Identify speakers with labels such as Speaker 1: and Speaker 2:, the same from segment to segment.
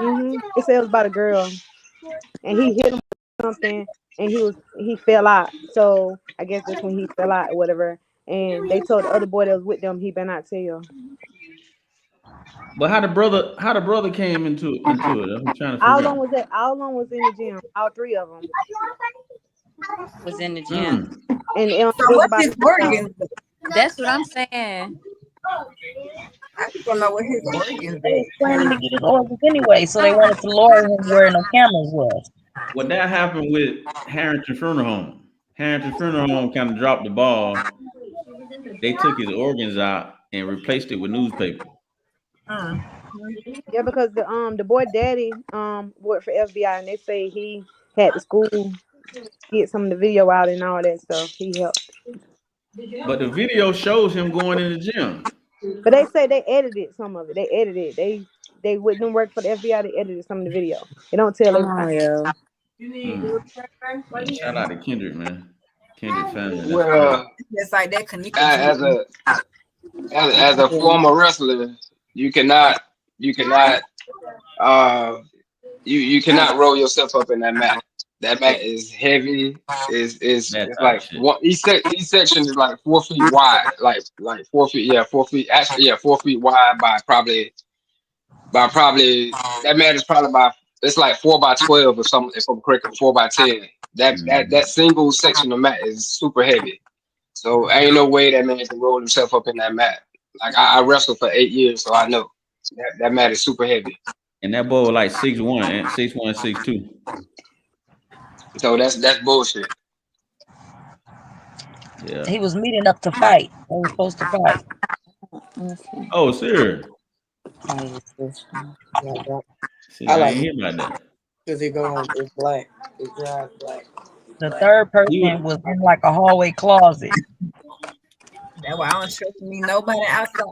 Speaker 1: It said it was about a girl, and he hit him with something, and he fell out. So I guess that's when he fell out or whatever. And they told the other boy that was with them he better not tell.
Speaker 2: But how the brother came into it? I'm trying to
Speaker 1: How
Speaker 2: figure
Speaker 1: long
Speaker 2: out.
Speaker 1: was that? How long was in the gym? All three of them.
Speaker 3: Was in the gym.
Speaker 2: Mm.
Speaker 1: And
Speaker 4: So
Speaker 1: it was
Speaker 4: what's
Speaker 1: about
Speaker 4: his organs?
Speaker 3: That's what I'm saying.
Speaker 4: I just don't know what his organs
Speaker 5: They was
Speaker 4: is.
Speaker 5: planning to get his organs anyway, so they wanted to lure him where no cameras was.
Speaker 2: Well, that happened with Harrington Funeral Home. Harrington Funeral Home kind of dropped the ball. They took his organs out and replaced it with newspaper.
Speaker 1: Yeah, because the boy daddy worked for FBI, and they say he had the school get some of the video out and all that stuff. He helped,
Speaker 2: But the video shows him going in the gym.
Speaker 1: but they say they edited some of it. They edited. They wouldn't work for the FBI. They edited some of the video. They don't tell
Speaker 3: Oh
Speaker 1: everything.
Speaker 3: yeah.
Speaker 2: Man, shout out to Kendrick, man. Kendrick family. That's crazy.
Speaker 6: Well,
Speaker 4: It's like that Kanika.
Speaker 6: as a former wrestler, you cannot you cannot you cannot roll yourself up in that mat. That mat is heavy. Is
Speaker 2: That
Speaker 6: it's
Speaker 2: type
Speaker 6: like
Speaker 2: of shit.
Speaker 6: each section is like 4 feet wide, like 4 feet. Yeah, 4 feet. Actually, yeah, 4 feet wide by probably that mat is probably by it's like 4 by 12 or something. If I'm correct, 4 by 10. That single section of mat is super heavy. So ain't no way that man can roll himself up in that mat. Like I wrestled for 8 years, so I know that mat is super heavy.
Speaker 2: And that boy was like 6'1", and 6'1", 6'2".
Speaker 6: So that's bullshit.
Speaker 2: Yeah.
Speaker 5: He was meeting up to fight. They were supposed to fight.
Speaker 2: Oh, serious?
Speaker 7: Yeah,
Speaker 2: See,
Speaker 7: I
Speaker 2: I
Speaker 7: like
Speaker 2: ain't
Speaker 7: it
Speaker 2: hear about that.
Speaker 7: because it goes. It's black. It drives black.
Speaker 5: The third
Speaker 2: He
Speaker 5: person
Speaker 2: was,
Speaker 5: was in like a hallway closet.
Speaker 4: That's why I don't trust me nobody outside.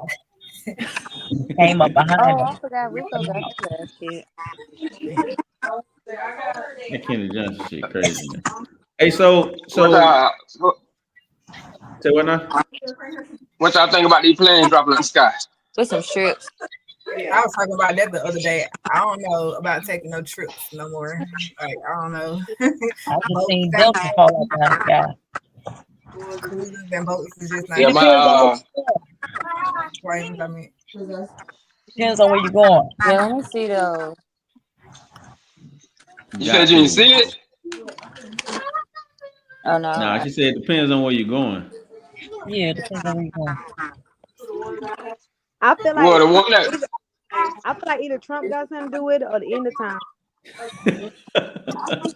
Speaker 5: Came up behind
Speaker 3: Oh, I
Speaker 5: him.
Speaker 3: forgot Rico got his ass kicked.
Speaker 2: that Kenny Johnson shit crazy, man. Hey, so say what now?
Speaker 6: What y'all think about these planes dropping in the sky?
Speaker 3: With some strips.
Speaker 4: I was talking about that the other day. I don't know about taking no trips no more. Like I don't know.
Speaker 5: I just seen Delta fall out behind the sky.
Speaker 4: Cruises and boats is just not
Speaker 6: Yeah,
Speaker 5: Depends on where
Speaker 6: my
Speaker 5: you're going.
Speaker 4: planes. I mean,
Speaker 5: Depends on where you're going.
Speaker 3: Yeah, let me see those.
Speaker 6: you said you didn't see it?
Speaker 3: Oh no.
Speaker 2: Nah, she said it depends on where you're going.
Speaker 5: Yeah, it depends on where you're going.
Speaker 1: I feel
Speaker 6: Well,
Speaker 1: like
Speaker 6: the one that
Speaker 1: either Trump got something to do with it or the end of time.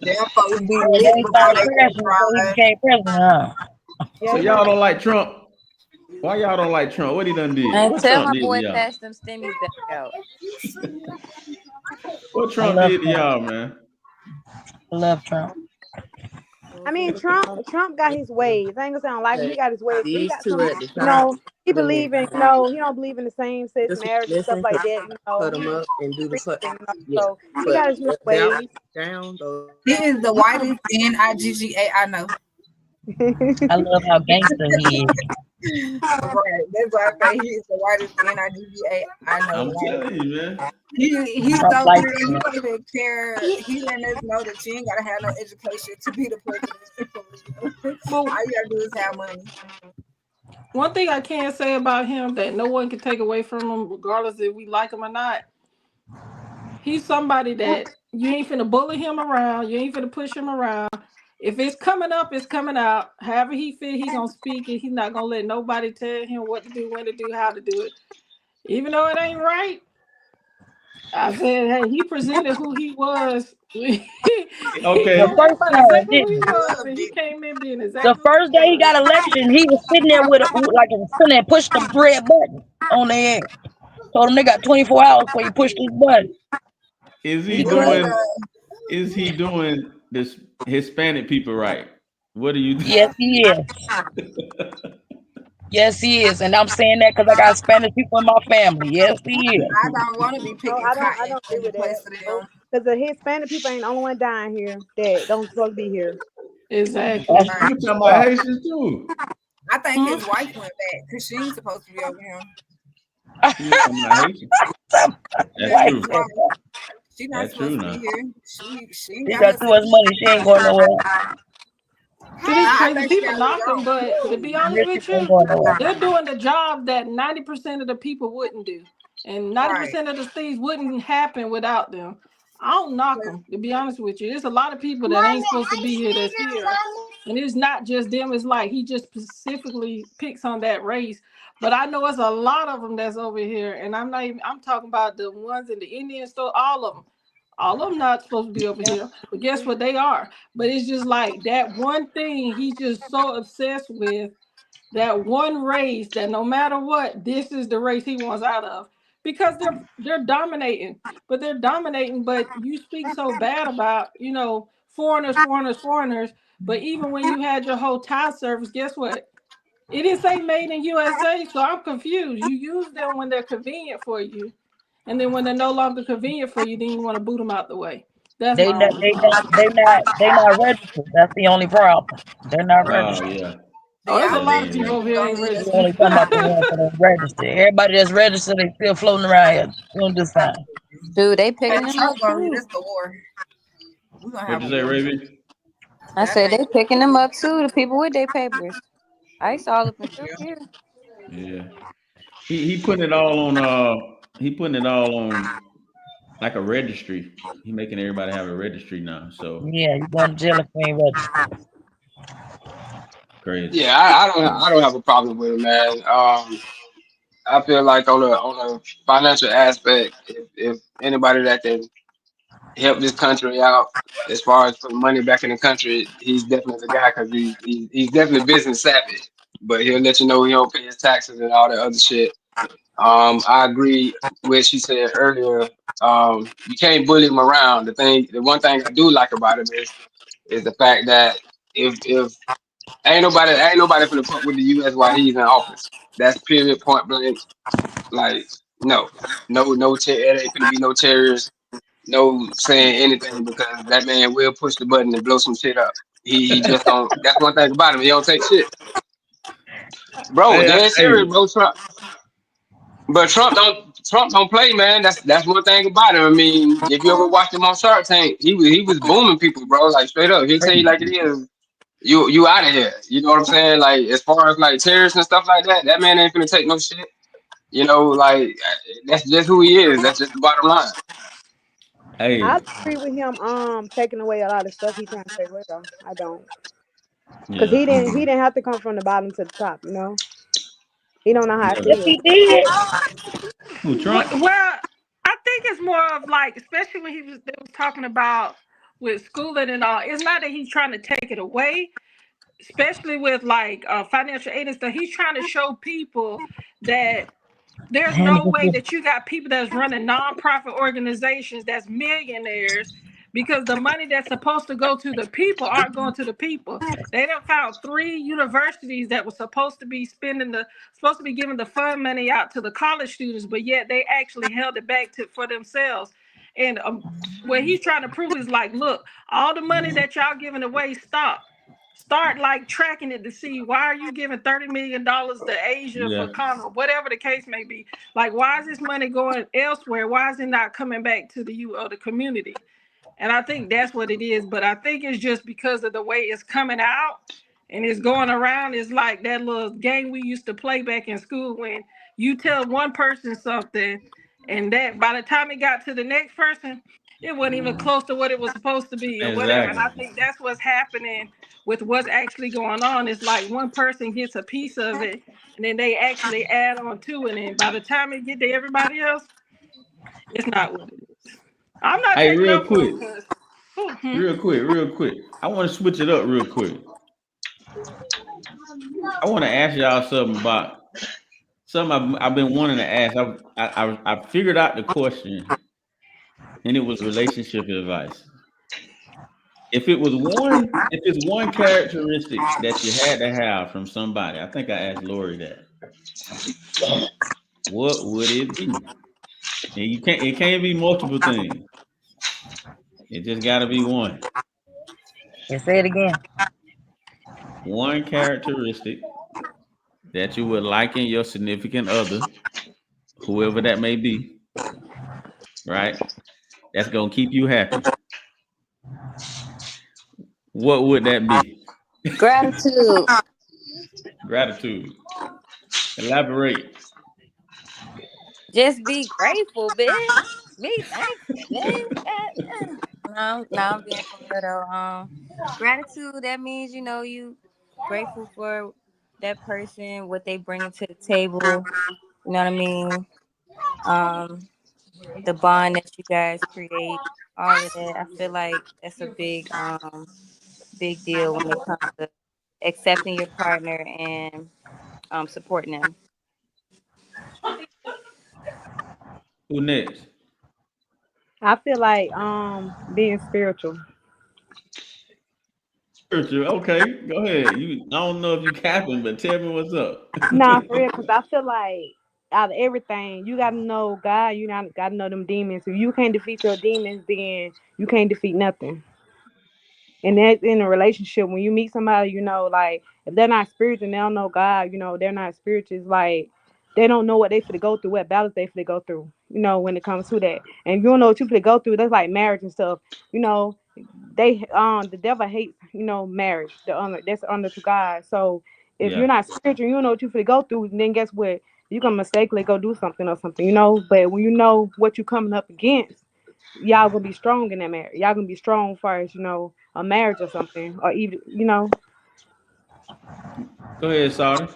Speaker 4: damn folks be
Speaker 5: Oh,
Speaker 4: lit
Speaker 5: they
Speaker 4: before
Speaker 5: started
Speaker 4: they
Speaker 5: crashing before he
Speaker 4: drive.
Speaker 5: became president, huh?
Speaker 1: Yeah,
Speaker 2: So
Speaker 1: he
Speaker 2: y'all
Speaker 1: might.
Speaker 2: don't like Trump? Why y'all don't like Trump? What he done did?
Speaker 3: And
Speaker 2: What
Speaker 3: tell
Speaker 2: Trump
Speaker 3: my
Speaker 2: did to
Speaker 3: boy
Speaker 2: y'all?
Speaker 3: pass them stimmies back out.
Speaker 2: What
Speaker 5: I
Speaker 2: Trump
Speaker 5: love
Speaker 2: did to
Speaker 5: Trump.
Speaker 2: y'all, man?
Speaker 5: I love Trump.
Speaker 1: I mean, Trump got his ways. I ain't gonna say I don't like him. He got his ways. But he
Speaker 7: These
Speaker 1: got
Speaker 7: two
Speaker 1: some,
Speaker 7: at the top.
Speaker 1: he
Speaker 7: Them
Speaker 1: believe in,
Speaker 7: at the bottom.
Speaker 1: he don't believe in the same sex
Speaker 7: This one,
Speaker 1: marriage and stuff
Speaker 7: listen,
Speaker 1: like that.
Speaker 7: cut them
Speaker 1: He
Speaker 7: up and do the
Speaker 1: Christian,
Speaker 7: cut. Yeah,
Speaker 1: so he
Speaker 7: but
Speaker 1: got his ways.
Speaker 7: down those.
Speaker 4: He is the whitest Nigga I know.
Speaker 5: I love how gangster he is.
Speaker 4: Right. That's why I say he is the whitest Nigga I know.
Speaker 2: I'm
Speaker 4: Like,
Speaker 2: telling you, man.
Speaker 4: he's
Speaker 5: Trump
Speaker 4: so
Speaker 5: light
Speaker 4: clear. He
Speaker 5: skin.
Speaker 4: don't even care. He letting us know that you ain't gotta have no education to be the president.
Speaker 8: But
Speaker 4: All you gotta do is have money.
Speaker 8: one thing I can say about him that no one can take away from him, regardless if we like him or not, he's somebody that you ain't finna bully him around. You ain't finna push him around. If it's coming up, it's coming out. However he feel, he gonna speak it. He's not gonna let nobody tell him what to do, when to do, how to do it. Even though it ain't right, I said, hey, he presented who he was.
Speaker 2: Okay.
Speaker 5: The first
Speaker 8: Everybody
Speaker 5: time,
Speaker 8: exactly who he
Speaker 5: didn't he?
Speaker 8: was, and he came in being
Speaker 5: The
Speaker 8: exactly
Speaker 5: first day he got election, he was sitting there with like a sitting and pushed the red button on their head. Told him they got 24 hours before you push this button.
Speaker 2: Is
Speaker 5: He
Speaker 2: he
Speaker 5: did.
Speaker 2: doing this Hispanic people right? What do you think?
Speaker 5: Yes, he is. Yes, he is. And I'm saying that because I got Spanish people in my family. Yes, he is.
Speaker 4: I don't want to be
Speaker 1: No,
Speaker 4: picking
Speaker 1: I
Speaker 4: cotton
Speaker 1: don't
Speaker 4: in
Speaker 1: agree
Speaker 4: the
Speaker 1: with
Speaker 4: place
Speaker 1: that.
Speaker 4: of
Speaker 1: No,
Speaker 4: them.
Speaker 1: because the Hispanic people ain't the only one dying here that don't supposed to be here.
Speaker 8: exactly.
Speaker 5: That's
Speaker 4: Right.
Speaker 2: You talking about Haitians too?
Speaker 4: I think his wife went back because she ain't supposed to be over him.
Speaker 2: You talking about Haitians? That's
Speaker 5: right.
Speaker 2: true.
Speaker 4: She not
Speaker 2: That's true
Speaker 4: supposed to
Speaker 2: now.
Speaker 4: be here. She
Speaker 5: She
Speaker 4: got
Speaker 5: got
Speaker 4: her
Speaker 5: too much money. She ain't going nowhere.
Speaker 8: It is
Speaker 4: I
Speaker 8: crazy.
Speaker 4: think she
Speaker 8: People
Speaker 4: gotta
Speaker 8: knock
Speaker 4: move
Speaker 8: them,
Speaker 4: on.
Speaker 8: but to be honest
Speaker 5: Rich
Speaker 8: with
Speaker 5: people ain't
Speaker 8: you,
Speaker 5: going nowhere.
Speaker 8: they're doing the job that 90% of the people wouldn't do. And
Speaker 4: Right.
Speaker 8: 90% of the things wouldn't happen without them. I don't knock them, to be honest with you. There's a lot of people that ain't supposed to be here that's here. And it's not just them. It's like he just specifically picks on that race. But I know it's a lot of them that's over here. And I'm talking about the ones in the Indian store, all of them. All of them not supposed to be over here. But guess what? They are. But it's just like that one thing he's just so obsessed with, that one race, that no matter what, this is the race he wants out of. Because they're dominating. But they're dominating, but you speak so bad about, foreigners. But even when you had your whole tie service, guess what? It didn't say made in USA, so I'm confused. You use them when they're convenient for you. And then when they're no longer convenient for you, then you want to boot them out the way. That's
Speaker 5: They
Speaker 8: my
Speaker 5: not,
Speaker 8: only
Speaker 5: they
Speaker 8: problem.
Speaker 5: not, they not registered. That's the only problem. They're not
Speaker 2: Oh
Speaker 5: registered.
Speaker 2: yeah.
Speaker 8: Oh, there's a
Speaker 4: Yeah,
Speaker 2: Yeah,
Speaker 8: lot
Speaker 2: they
Speaker 8: of
Speaker 2: ain't
Speaker 8: people
Speaker 2: ready.
Speaker 8: over here
Speaker 4: don't
Speaker 8: ain't
Speaker 4: need us.
Speaker 5: We
Speaker 8: registered.
Speaker 5: only talking about the ones that are registered. Everybody that's registered, they still floating around here doing this time.
Speaker 3: Dude, they picking
Speaker 4: And
Speaker 3: them
Speaker 4: Trump
Speaker 3: up
Speaker 4: gonna lead
Speaker 3: too.
Speaker 4: us to war. We're gonna have
Speaker 2: What'd
Speaker 4: a
Speaker 2: you say,
Speaker 4: war.
Speaker 2: Raven?
Speaker 3: I
Speaker 4: That
Speaker 3: said
Speaker 4: man.
Speaker 3: they picking them up too. The people with their papers. I saw them for sure
Speaker 4: Yeah.
Speaker 3: here.
Speaker 2: Yeah. He putting it all on like a registry. He making everybody have a registry now. So
Speaker 5: Yeah, you going to jail if you ain't registered.
Speaker 2: crazy.
Speaker 6: Yeah, I don't have a problem with it, man. I feel like on a financial aspect, if anybody that can help this country out as far as putting money back in the country, he's definitely the guy because he's definitely business savvy. But he'll let you know he don't pay his taxes and all that other shit. I agree with what she said earlier. You can't bully him around. The one thing I do like about him is the fact that if ain't nobody finna fuck with the U.S. while he's in office. That's period, point blank. Like there ain't finna be no terrorists, no saying anything because that man will push the button and blow some shit up. He just don't. That's one thing about him. He don't take shit, bro.
Speaker 2: Hey,
Speaker 6: Dead serious, bro. Trump don't play, man. That's one thing about him. I mean, if you ever watched him on Shark Tank, he was booming people, bro. Like straight up, he'll tell you like it is. You out of here. You know what I'm saying? Like as far as like terrorists and stuff like that, that man ain't gonna take no shit. Like that's just who he is. That's just the bottom line.
Speaker 1: I
Speaker 2: hey,
Speaker 1: agree with him taking away a lot of stuff he trying to take away though. I don't. Cause
Speaker 2: yeah,
Speaker 1: he didn't have to come from the bottom to the top, He don't know how it
Speaker 5: Yes,
Speaker 2: never.
Speaker 1: feels.
Speaker 5: he did.
Speaker 2: Who Trump?
Speaker 8: Well, I think it's more of like, especially when they was talking about with schooling and all. It's not that he's trying to take it away, especially with like financial aid and stuff. He's trying to show people that there's
Speaker 5: Hand
Speaker 8: no
Speaker 5: it
Speaker 8: way
Speaker 5: to
Speaker 8: that you got people that's running nonprofit organizations that's millionaires because the money that's supposed to go to the people aren't going to the people. They done found 3 universities that were supposed to be giving the fund money out to the college students, but yet they actually held it back for themselves. And what he's trying to prove is like, look, all the money that y'all giving away, start like tracking it to see why are you giving $30 million to Asia
Speaker 2: Yeah.
Speaker 8: for Congo, whatever the case may be. Like, why is this money going elsewhere? Why is it not coming back to the community? And I think that's what it is. But I think it's just because of the way it's coming out and it's going around. It's like that little game we used to play back in school when you tell one person something and that by the time it got to the next person, it wasn't even close to what it was supposed to be or whatever. And I
Speaker 2: Exactly.
Speaker 8: think that's what's happening with what's actually going on. It's like one person gets a piece of it and then they actually add on to it. And by the time it get to everybody else, it's not what it is. I'm not
Speaker 2: Hey,
Speaker 8: taking
Speaker 2: real
Speaker 8: up for
Speaker 2: quick,
Speaker 8: him because
Speaker 2: real quick. I want to switch it up real quick. I want to ask y'all something about something I've been wanting to ask. I figured out the question, and it was relationship advice. If it's one characteristic that you had to have from somebody, I think I asked Lori that. What would it be? And it can't be multiple things. It just got to be one.
Speaker 5: and say it again.
Speaker 2: One characteristic that you would like in your significant other, whoever that may be, right? that's gonna keep you happy, what would that be?
Speaker 3: Gratitude.
Speaker 2: Gratitude. Elaborate.
Speaker 3: Just be grateful, bitch. Be thankful, bitch. No, I'm being for real though. Gratitude, that means, you grateful for that person, what they bring to the table. You know what I mean? The bond that you guys create, all of that. I feel like that's a big deal when it comes to accepting your partner and supporting them.
Speaker 2: Who next?
Speaker 1: I feel like being spiritual.
Speaker 2: Spiritual. Okay, go ahead. I don't know if you capping, but tell me what's up.
Speaker 1: Nah, for real, because I feel like out of everything, you gotta know God, you not gotta know them demons. If you can't defeat your demons, then you can't defeat nothing. And that's in a relationship. When you meet somebody, like if they're not spiritual and they don't know God, they're not spiritual. It's like they don't know what they finna go through, what battles they finna go through, when it comes to that. And if you don't know what you finna go through, that's like marriage and stuff. The devil hates, marriage. That's under to God. So if
Speaker 2: Yeah.
Speaker 1: you're not spiritual, you don't know what you finna go through, then guess what? You can mistakenly go do something or something, But when you know what you're coming up against, y'all gonna be strong in that marriage. Y'all gonna be strong as far as, a marriage or something. Or even,
Speaker 2: Go ahead, Sauter.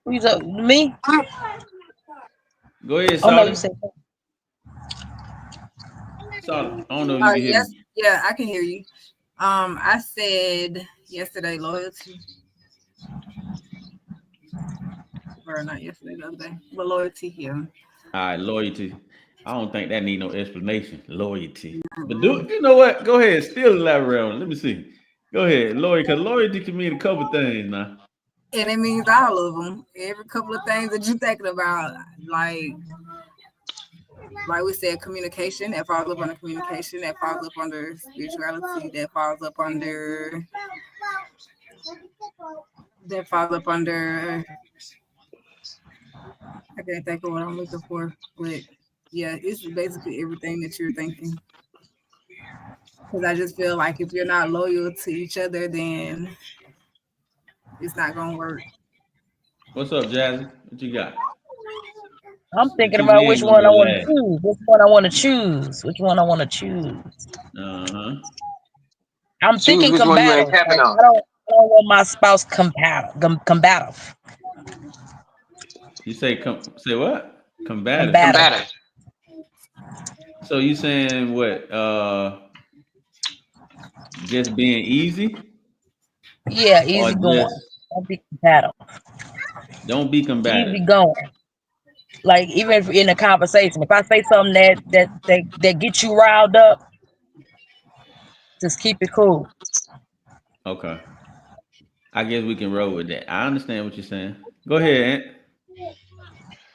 Speaker 5: Who's up? Me?
Speaker 2: Go ahead,
Speaker 5: Oh no, you
Speaker 2: Sauter.
Speaker 5: said
Speaker 2: Sauter. I don't know if you can hear
Speaker 4: Yes,
Speaker 2: me.
Speaker 4: yeah, I can hear you. I said yesterday loyalty, or not yesterday, the other day, but loyalty here.
Speaker 2: All right, loyalty. I don't think that need no explanation. Loyalty. But you know what? Go ahead. Still elaborate on it. Let me see. Go ahead. Loyalty, because loyalty can mean a couple things now.
Speaker 4: And it means all of them. Every couple of things that you're thinking about, like we said, communication, that falls up under communication, that falls up under spirituality, that falls up under I can't think of what I'm looking for, but yeah, it's basically everything that you're thinking. Because I just feel like if you're not loyal to each other, then it's not gonna work.
Speaker 2: What's up, Jazzy? What you got?
Speaker 5: I'm thinking
Speaker 2: Two
Speaker 5: about
Speaker 2: men
Speaker 5: which
Speaker 2: gonna
Speaker 5: one
Speaker 2: go
Speaker 5: I want to
Speaker 2: last.
Speaker 5: choose. Which one I want to choose. Which one I want to choose.
Speaker 2: Uh-huh.
Speaker 5: I'm
Speaker 6: Choose
Speaker 5: thinking
Speaker 6: which one you ain't
Speaker 5: combative.
Speaker 6: capping
Speaker 5: Like
Speaker 6: on.
Speaker 5: I don't want my spouse combative.
Speaker 2: You say say what? Combative.
Speaker 5: Combative.
Speaker 6: Combative.
Speaker 2: So you saying what? Just being easy?
Speaker 5: Yeah,
Speaker 2: Or
Speaker 5: easy going.
Speaker 2: just
Speaker 5: Don't be combative.
Speaker 2: don't be
Speaker 5: Easy
Speaker 2: combative.
Speaker 5: going. Like even if in a conversation, if I say something that gets you riled up, just keep it cool.
Speaker 2: Okay. I guess we can roll with that. I understand what you're saying. Go ahead, Ant.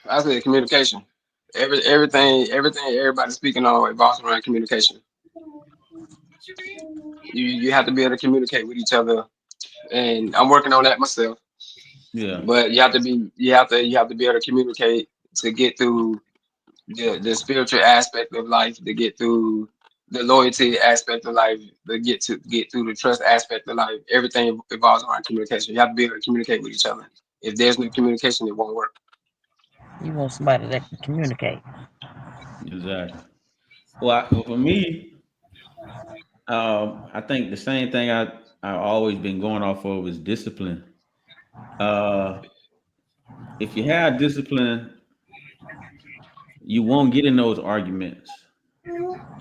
Speaker 6: I said communication. Everything everybody's speaking on revolves around communication. You have to be able to communicate with each other, and I'm working on that myself.
Speaker 2: Yeah.
Speaker 6: But you have to be able to communicate to get through the spiritual aspect of life, to get through the loyalty aspect of life, to get through the trust aspect of life. Everything revolves around communication. You have to be able to communicate with each other. If there's no communication, it won't work.
Speaker 5: You want somebody that can communicate.
Speaker 2: Exactly. Well, for me, I think the same thing I've always been going off of is discipline. If you have discipline, you won't get in those arguments.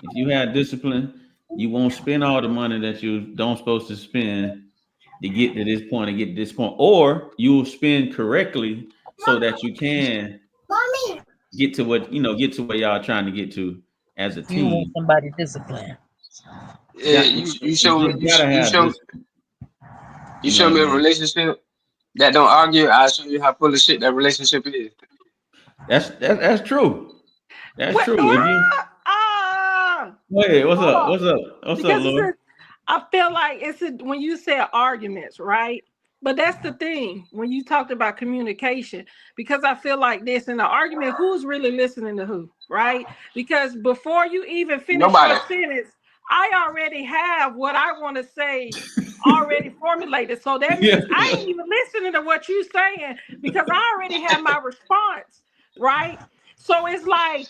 Speaker 2: If you have discipline, you won't spend all the money that you don't supposed to spend to get to this point and get to this point, or you will spend correctly so that you can get to get to where y'all trying to get to as a
Speaker 5: You want
Speaker 2: team.
Speaker 5: somebody disciplined.
Speaker 6: Yeah,
Speaker 2: You just gotta have discipline.
Speaker 6: you
Speaker 2: You know
Speaker 6: show
Speaker 2: what I
Speaker 6: me a
Speaker 2: mean?
Speaker 6: relationship that don't argue. I'll show you how full of shit that relationship is.
Speaker 2: That's true. That's
Speaker 8: What?
Speaker 2: true. If you go ahead, what's
Speaker 8: Hold
Speaker 2: up?
Speaker 8: on.
Speaker 2: What's up? What's up,
Speaker 8: Because
Speaker 2: Lord?
Speaker 8: I feel like when you said arguments, right? But that's the thing when you talked about communication, because I feel like this in the argument, who's really listening to who, right? Because before you even finish
Speaker 6: Nobody.
Speaker 8: your sentence, I already have what I want to say already formulated. So that means I ain't even listening to what you're saying because I already have my response, right? So it's like,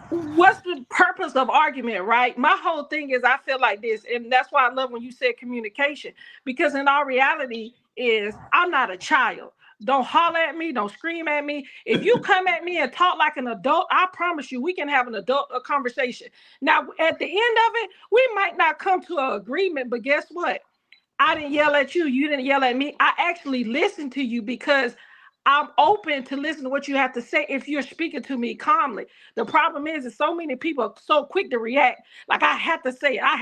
Speaker 8: what's the purpose of argument, right? My whole thing is I feel like this, and that's why I love when you said communication, because in our reality is I'm not a child. Don't holler at me, don't scream at me. If you come at me and talk like an adult, I promise you we can have a conversation. Now at the end of it, we might not come to an agreement, but guess what? I didn't yell at you, you didn't yell at me. I actually listened to you because I'm open to listen to what you have to say if you're speaking to me calmly. The problem is so many people are so quick to react. Like, I have to say, I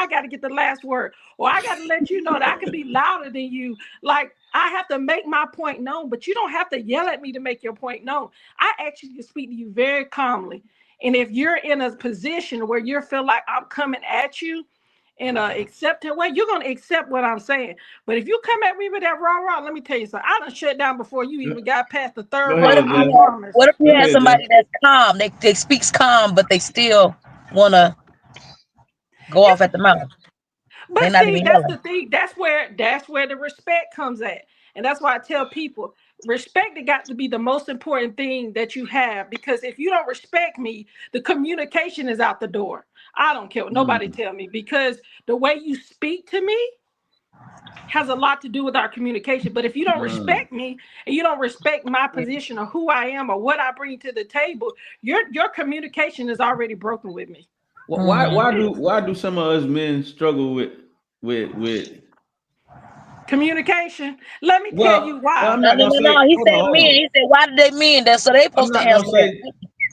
Speaker 8: got to get the last word. Or I got to let you know that I can be louder than you. Like, I have to make my point known, but you don't have to yell at me to make your point known. I actually can speak to you very calmly. And if you're in a position where you feel like I'm coming at you in an accepting way, you're going to accept what I'm saying. But if you come at me with that rah, let me tell you something. I done shut down before you even got past the third
Speaker 2: Go
Speaker 8: round.
Speaker 2: ahead,
Speaker 8: I
Speaker 2: Jen.
Speaker 8: promise.
Speaker 5: What if you
Speaker 2: Go
Speaker 5: have
Speaker 2: ahead,
Speaker 5: somebody
Speaker 2: Jen.
Speaker 5: that's calm? They speaks calm, but they still want to go off at the mouth. They're
Speaker 8: But
Speaker 5: not
Speaker 8: see,
Speaker 5: even
Speaker 8: that's
Speaker 5: yelling.
Speaker 8: the thing. That's where the respect comes at. And that's why I tell people, respect has got to be the most important thing that you have. Because if you don't respect me, the communication is out the door. I don't care what nobody tell me, because the way you speak to me has a lot to do with our communication. But if you don't respect me and you don't respect my position or who I am or what I bring to the table, your communication is already broken with me.
Speaker 2: Why do some of us men struggle with
Speaker 8: Communication. Let me tell you
Speaker 2: well,
Speaker 8: why.
Speaker 2: I'm
Speaker 5: No,
Speaker 2: not
Speaker 5: no,
Speaker 2: gonna
Speaker 5: no,
Speaker 2: say,
Speaker 5: no. He
Speaker 2: hold
Speaker 5: said
Speaker 2: on, hold
Speaker 5: men.
Speaker 2: on.
Speaker 5: He said, why did they mean that? So they
Speaker 2: I'm
Speaker 5: supposed to
Speaker 2: not gonna
Speaker 5: handle that.
Speaker 2: say,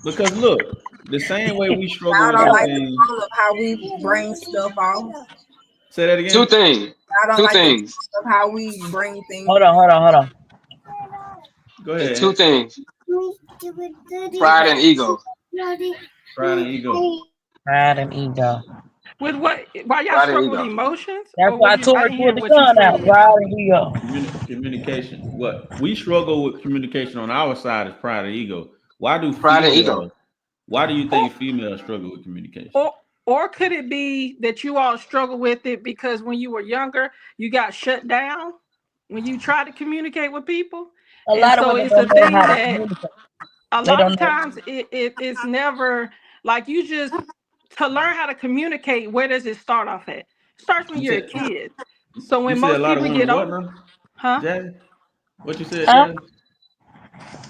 Speaker 2: because look, the same way we struggle
Speaker 4: I
Speaker 2: with
Speaker 4: don't
Speaker 2: some
Speaker 4: like the
Speaker 2: things.
Speaker 4: tone of how we bring stuff off.
Speaker 2: Say that
Speaker 6: Two
Speaker 2: again.
Speaker 6: things.
Speaker 4: I don't
Speaker 6: Two
Speaker 4: like the
Speaker 6: things.
Speaker 4: tone of how we bring things.
Speaker 5: Hold on.
Speaker 2: Go
Speaker 6: There's
Speaker 2: ahead.
Speaker 6: two things. Pride and ego.
Speaker 2: Pride and ego.
Speaker 5: Pride and ego.
Speaker 8: With what? Why y'all
Speaker 6: Pride and
Speaker 8: struggle with
Speaker 6: ego.
Speaker 8: emotions?
Speaker 5: That's
Speaker 8: Or
Speaker 5: why
Speaker 8: what you? I
Speaker 5: Tori
Speaker 8: didn't hear
Speaker 5: pulled the
Speaker 8: what you
Speaker 5: gun out.
Speaker 8: said.
Speaker 5: Pride and ego.
Speaker 2: Communication. What we struggle with communication on our side is pride and ego. Why do
Speaker 6: Pride and ego.
Speaker 2: females? Why do you
Speaker 8: Or,
Speaker 2: think females struggle with communication?
Speaker 8: or could it be that you all struggle with it because when you were younger, you got shut down when you tried to communicate with people?
Speaker 5: A
Speaker 8: And
Speaker 5: lot of
Speaker 8: so
Speaker 5: women
Speaker 8: it's a
Speaker 5: don't know
Speaker 8: thing
Speaker 5: how to
Speaker 8: that
Speaker 5: communicate.
Speaker 8: a
Speaker 5: They
Speaker 8: lot
Speaker 5: don't
Speaker 8: of
Speaker 5: know.
Speaker 8: times it's never like you just to learn how to communicate. Where does it start off at? It starts when
Speaker 2: You
Speaker 8: you're a
Speaker 2: said
Speaker 8: kid. So
Speaker 2: you
Speaker 8: when
Speaker 2: said a
Speaker 8: most
Speaker 2: lot of
Speaker 8: people get
Speaker 2: women what
Speaker 8: old,
Speaker 2: now?
Speaker 8: huh?
Speaker 2: Jazz? What you said,
Speaker 5: Huh?
Speaker 2: Jazz?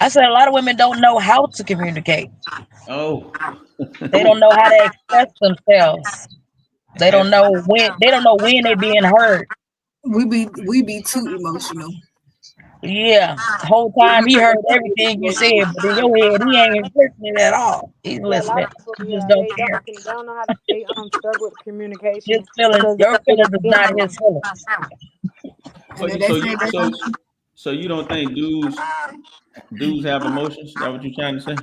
Speaker 5: I said a lot of women don't know how to communicate.
Speaker 2: Oh.
Speaker 5: They don't know how to express themselves. They don't know when they being heard.
Speaker 4: We be too emotional.
Speaker 5: Yeah. The whole time he heard everything you said, but in your head he ain't listening at all. He's
Speaker 1: Yeah, a lot
Speaker 5: listening.
Speaker 1: of people,
Speaker 5: He just
Speaker 1: yeah,
Speaker 5: don't
Speaker 1: they
Speaker 5: care.
Speaker 1: don't know how to, they struggle with
Speaker 5: His
Speaker 1: communication
Speaker 5: feelings,
Speaker 1: because
Speaker 5: your
Speaker 1: they
Speaker 5: feelings is
Speaker 1: feel
Speaker 5: not
Speaker 1: them.
Speaker 5: his feelings.
Speaker 4: And then they say that
Speaker 2: So you don't think dudes have emotions? Is that what you're trying to say?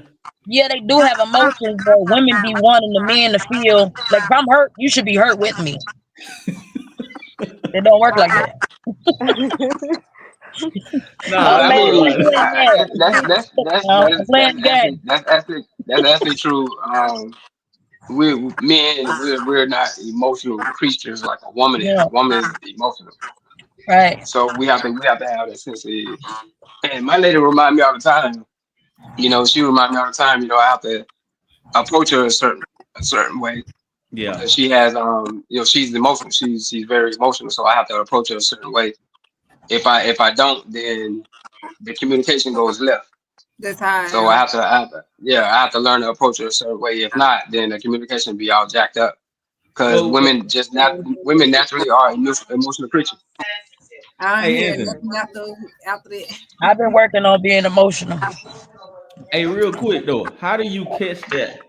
Speaker 5: Yeah, they do have emotions, but women be wanting the men to feel like if I'm hurt, you should be hurt with me. It don't work like that.
Speaker 2: Nah,
Speaker 5: I'm
Speaker 6: I
Speaker 5: mad.
Speaker 2: that's
Speaker 5: I'm
Speaker 6: mean,
Speaker 2: right.
Speaker 5: playing mad. I'm playing the game.
Speaker 6: that's actually true. We're not emotional creatures like a woman is.
Speaker 5: Yeah,
Speaker 6: A woman is emotional,
Speaker 5: right.
Speaker 6: so we have to have that sensitivity. And my lady remind me all the time. She remind me all the time. I have to approach her a certain way
Speaker 2: Yeah.
Speaker 6: because she has she's emotional. She's very emotional, so I have to approach her a certain way. If I don't, then the communication goes left.
Speaker 4: that's how
Speaker 6: So I have to learn to approach it a certain way. If not, then the communication be all jacked up. Because
Speaker 2: Well,
Speaker 6: women naturally are emotional creatures.
Speaker 4: I ain't
Speaker 2: hey,
Speaker 4: hear
Speaker 2: Anthony.
Speaker 4: nothing after that.
Speaker 5: I've been working on being emotional.
Speaker 2: Hey, real quick though, how do you catch that?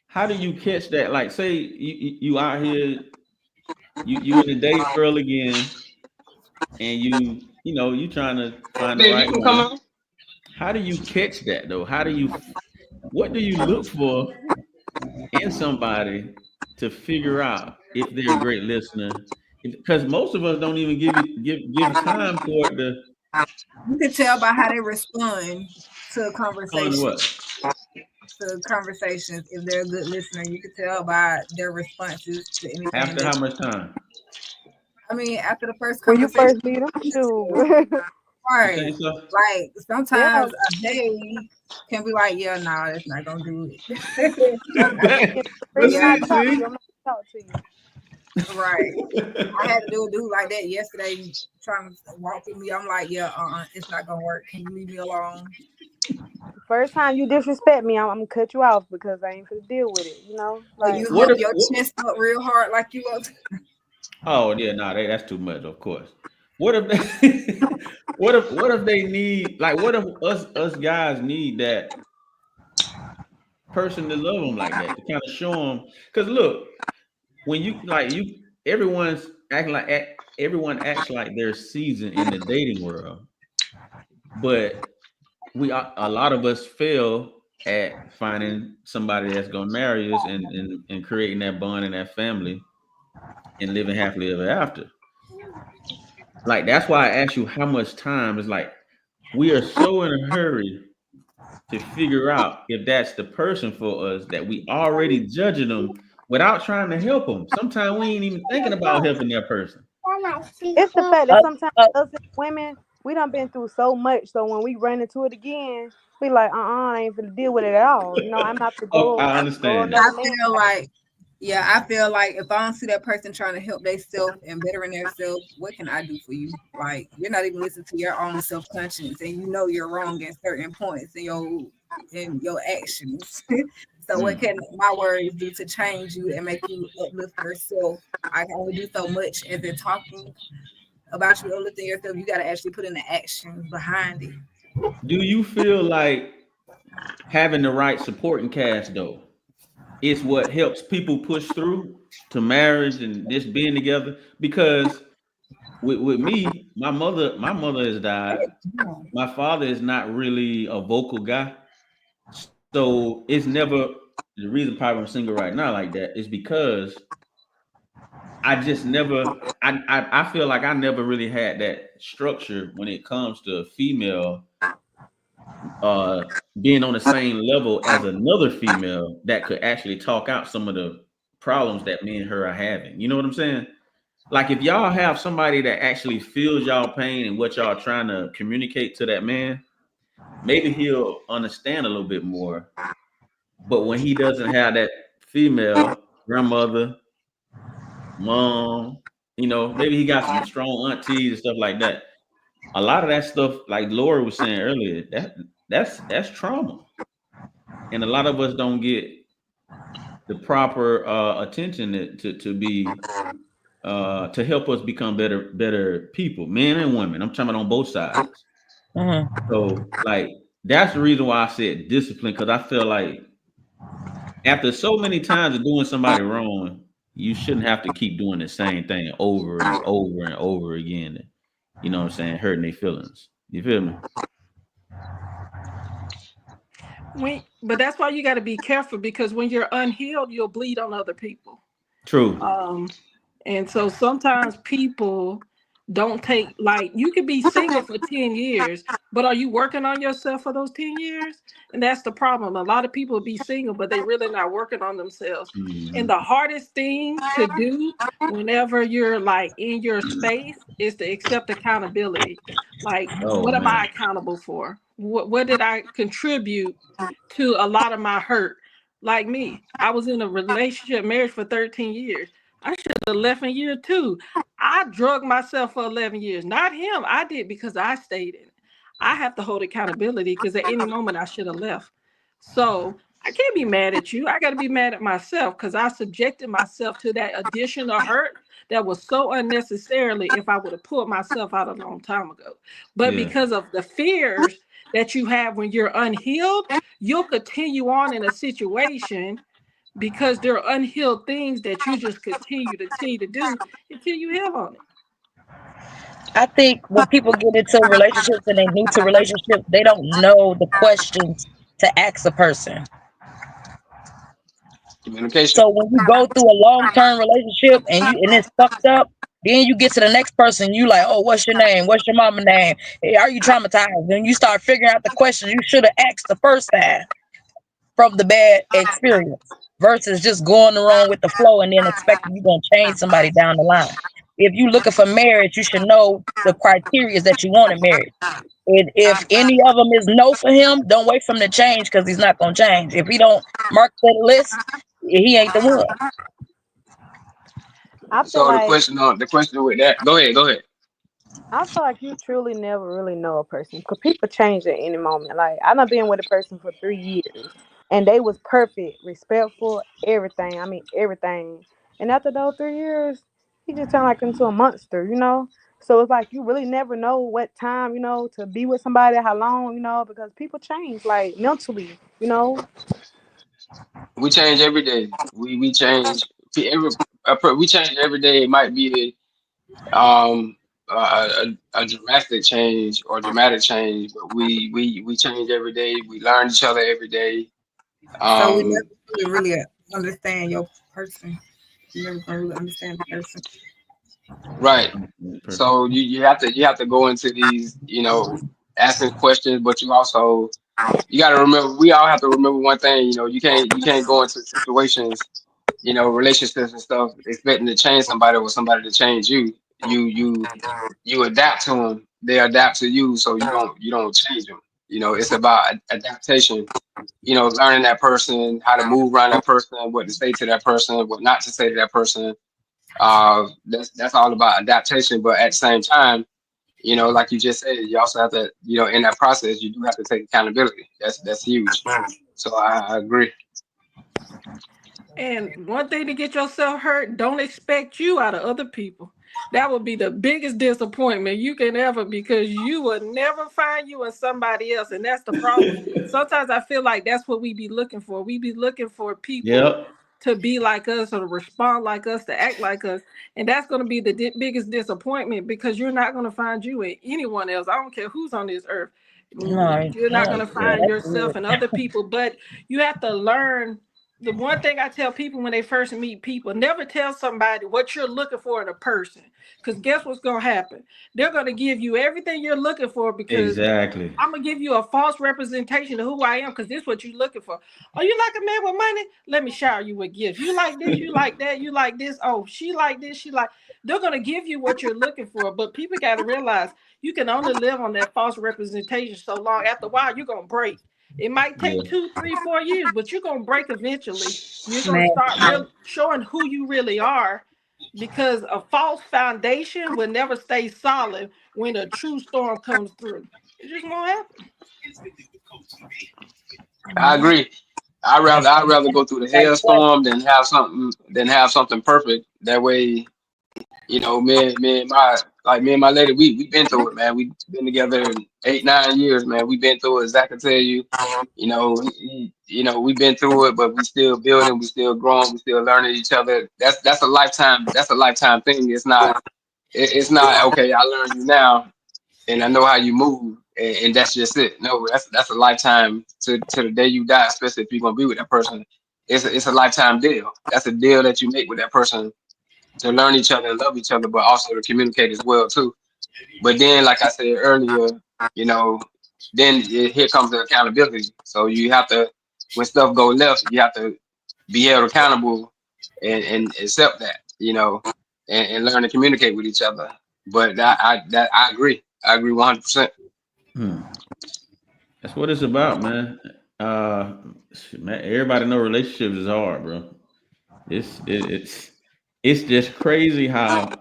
Speaker 2: How do you catch that? Like, say you out here, you in the date girl again, and you trying to find the
Speaker 6: Babe, you
Speaker 2: right
Speaker 6: can come
Speaker 2: one.
Speaker 6: on.
Speaker 2: How do you catch that though? What do you look for in somebody to figure out if they're a great listener, because most of us don't even give time for it to
Speaker 4: You can tell by how they respond to
Speaker 2: on
Speaker 4: conversations.
Speaker 2: what.
Speaker 4: To conversations, if they're a good listener, you can tell by their responses to anything.
Speaker 2: After how much time?
Speaker 4: I mean, after the first
Speaker 1: When you
Speaker 4: conversation,
Speaker 1: first meet them, shoot.
Speaker 2: You
Speaker 4: right?
Speaker 2: think so?
Speaker 4: Like
Speaker 1: Yeah.
Speaker 4: sometimes a day can be like, yeah, nah, that's not gonna do it.
Speaker 2: But
Speaker 1: I'm not
Speaker 2: see,
Speaker 1: talk to you. I'm not talk to you.
Speaker 4: Right. I had to do a dude like that yesterday, trying to walk with me. I'm like, yeah, it's not gonna work. Can you leave me alone?
Speaker 1: First time you disrespect me, I'm gonna cut you off because I ain't gonna deal with it. You know,
Speaker 4: Or
Speaker 1: like
Speaker 4: you
Speaker 2: what
Speaker 4: hump
Speaker 2: if
Speaker 4: your
Speaker 2: what,
Speaker 4: chest up real hard like you want to.
Speaker 2: oh yeah, no, that's too much, of course. What if they, what if they need, like, what if us guys need that person to love them like that, to kind of show them? Because look, when everyone's acting like everyone acts like they're seasoned in the dating world, but a lot of us fail at finding somebody that's gonna marry us and creating that bond and that family and living happily ever after. Like that's why I asked you how much time. Is like we are so in a hurry to figure out if that's the person for us that we already judging them without trying to help them. Sometimes we ain't even thinking about helping that person.
Speaker 1: it's the fact that
Speaker 5: Uh,
Speaker 1: sometimes
Speaker 5: uh,
Speaker 1: us as women, we done been through so much. So when we run into it again, we like, I ain't gonna deal with it at all. You know, I'm not to
Speaker 2: Oh,
Speaker 1: go
Speaker 2: I
Speaker 1: go
Speaker 2: understand that.
Speaker 1: another
Speaker 4: I
Speaker 1: man.
Speaker 4: feel like, yeah, I feel like if I don't see that person trying to help themselves and bettering themselves, what can I do for you? Like you're not even listening to your own self conscience, and you know you're wrong at certain points in your actions. So what
Speaker 2: Mm.
Speaker 4: can my words do to change you and make you uplift yourself? I can only do so much, and then talking about you uplifting yourself, you got to actually put in the action behind it.
Speaker 2: Do you feel like having the right supporting cast though is what helps people push through to marriage and this being together? Because with me, my mother has died. My father is not really a vocal guy. So it's never the reason probably I'm single right now like that is because I just never I feel like I never really had that structure when it comes to a female uh being on the same level as another female that could actually talk out some of the problems that me and her are having. You know what I'm saying? Like if y'all have somebody that actually feels y'all pain and what y'all trying to communicate to that man, maybe he'll understand a little bit more. But when he doesn't have that female grandmother, mom, maybe he got some strong aunties and stuff like that. A lot of that stuff, like Laura was saying earlier, that's trauma, and a lot of us don't get the proper attention to be to help us become better people, men and women. I'm talking about on both sides.
Speaker 5: mhm.
Speaker 2: So, like, that's the reason why I said discipline, because I feel like after so many times of doing somebody wrong, you shouldn't have to keep doing the same thing over and over and over again. You know what I'm saying? Hurting their feelings. You feel me?
Speaker 8: But that's why you got to be careful, because when you're unhealed, you'll bleed on other people.
Speaker 2: True.
Speaker 8: And so sometimes people don't take, like, you could be single for 10 years, but are you working on yourself for those 10 years? And that's the problem. A lot of people be single, but they really not working on themselves.
Speaker 2: Mhm.
Speaker 8: And the hardest thing to do whenever you're like in your space is to accept accountability. Like,
Speaker 2: Oh
Speaker 8: what am
Speaker 2: man.
Speaker 8: I accountable for? What did I contribute to a lot of my hurt? Like me, I was in a relationship, marriage for 13 years. I should have left in year 2. I drugged myself for 11 years. Not him. I did because I stayed in it. I have to hold accountability because at any moment I should have left. So I can't be mad at you. I got to be mad at myself because I subjected myself to that additional hurt that was so unnecessarily if I would have pulled myself out a long time ago. But
Speaker 2: Yeah.
Speaker 8: because of the fears that you have when you're unhealed, you'll continue on in a situation because there are unhealed things that you just continue to do until you heal on it.
Speaker 5: I think when people get into relationships and they new to relationships, they don't know the questions to ask a person.
Speaker 6: Communication.
Speaker 5: So when you go through a long-term relationship and it's fucked up Then you get to the next person, you like, oh, what's your name? What's your mama name? Hey, are you traumatized? Then you start figuring out the questions you should have asked the first time from the bad experience versus just going along with the flow and then expecting you're going to change somebody down the line. If you're looking for marriage, you should know the criteria that you want in marriage. And if any of them is no for him, don't wait for him to change because he's not going to change. If he don't mark the list, he ain't the one.
Speaker 1: I feel
Speaker 6: So the
Speaker 1: like
Speaker 6: question with that, go ahead.
Speaker 1: I feel like you truly never really know a person because people change at any moment. Like I done been with a person for 3 years and they was perfect, respectful, everything. I mean everything. And after those 3 years, he just turned like into a monster, you know? So it's like you really never know what time, you know, to be with somebody, how long, you know, because people change like mentally, you know.
Speaker 6: We change every day. We change we change every day. It might be a drastic change or dramatic change, but we change every day. We learn each other every day.
Speaker 4: So we
Speaker 6: Um,
Speaker 4: never really understand your person. You never gonna really understand the person.
Speaker 6: right.
Speaker 2: Perfect.
Speaker 6: So you have to go into these, asking questions, but you got to remember. We all have to remember one thing. You can't go into situations, relationships and stuff, expecting to change somebody or somebody to change you. You adapt to them. They adapt to you, so you don't change them. It's about adaptation. Learning that person, how to move around that person, what to say to that person, what not to say to that person. That's all about adaptation. But at the same time, like you just said, you also have to, in that process, you do have to take accountability. That's huge. So I agree.
Speaker 8: And one thing to get yourself hurt, don't expect you out of other people. That would be the biggest disappointment you can ever, because you will never find you in somebody else. And that's the problem. Sometimes I feel like that's what we be looking for. We be looking for people
Speaker 2: Yep.
Speaker 8: to be like us or to respond like us, to act like us. And that's going to be the biggest disappointment, because you're not going to find you in anyone else. I don't care who's on this earth.
Speaker 5: No,
Speaker 8: You're not going to
Speaker 5: yeah,
Speaker 8: find
Speaker 5: that's
Speaker 8: yourself
Speaker 5: good.
Speaker 8: in other people, but you have to learn. The one thing I tell people when they first meet people, never tell somebody what you're looking for in a person. Because guess what's going to happen? They're going to give you everything you're looking for, because
Speaker 2: Exactly.
Speaker 8: I'm going to give you a false representation of who I am, because this is what you're looking for. Oh, you like a man with money? Let me shower you with gifts. You like this, you like that, you like this. Oh, she like this, she like. They're going to give you what you're looking for. But people got to realize you can only live on that false representation so long. After a while, you're going to break. It might take
Speaker 2: Yeah.
Speaker 8: 2, 3, 4 years, but you're going to break eventually. You're going to
Speaker 5: Man,
Speaker 8: start showing who you really are, because a false foundation will never stay solid when a true storm comes through. It just won't happen.
Speaker 6: I agree. I'd rather go through the
Speaker 5: like what?
Speaker 6: hailstorm than have something perfect. That way, me and my lady, we been through it, man. We've been together 8, 9 years, man. We've been through it. Zach can tell you, we've been through it, but we still building, we still growing, we still learning each other. That's a lifetime. That's a lifetime thing. It's not okay. I learned you now, and I know how you move, and that's just it. No, that's a lifetime to the day you die, especially if you're gonna be with that person. It's a lifetime deal. That's a deal that you make with that person to learn each other and love each other, but also to communicate as well too. But then, like I said earlier, here comes the accountability. So you have to, when stuff go left, you have to be held accountable and accept that, and learn to communicate with each other. But I agree. I agree 100%.
Speaker 2: That's what it's about, man. Man, everybody know relationships is hard, bro. It's just crazy how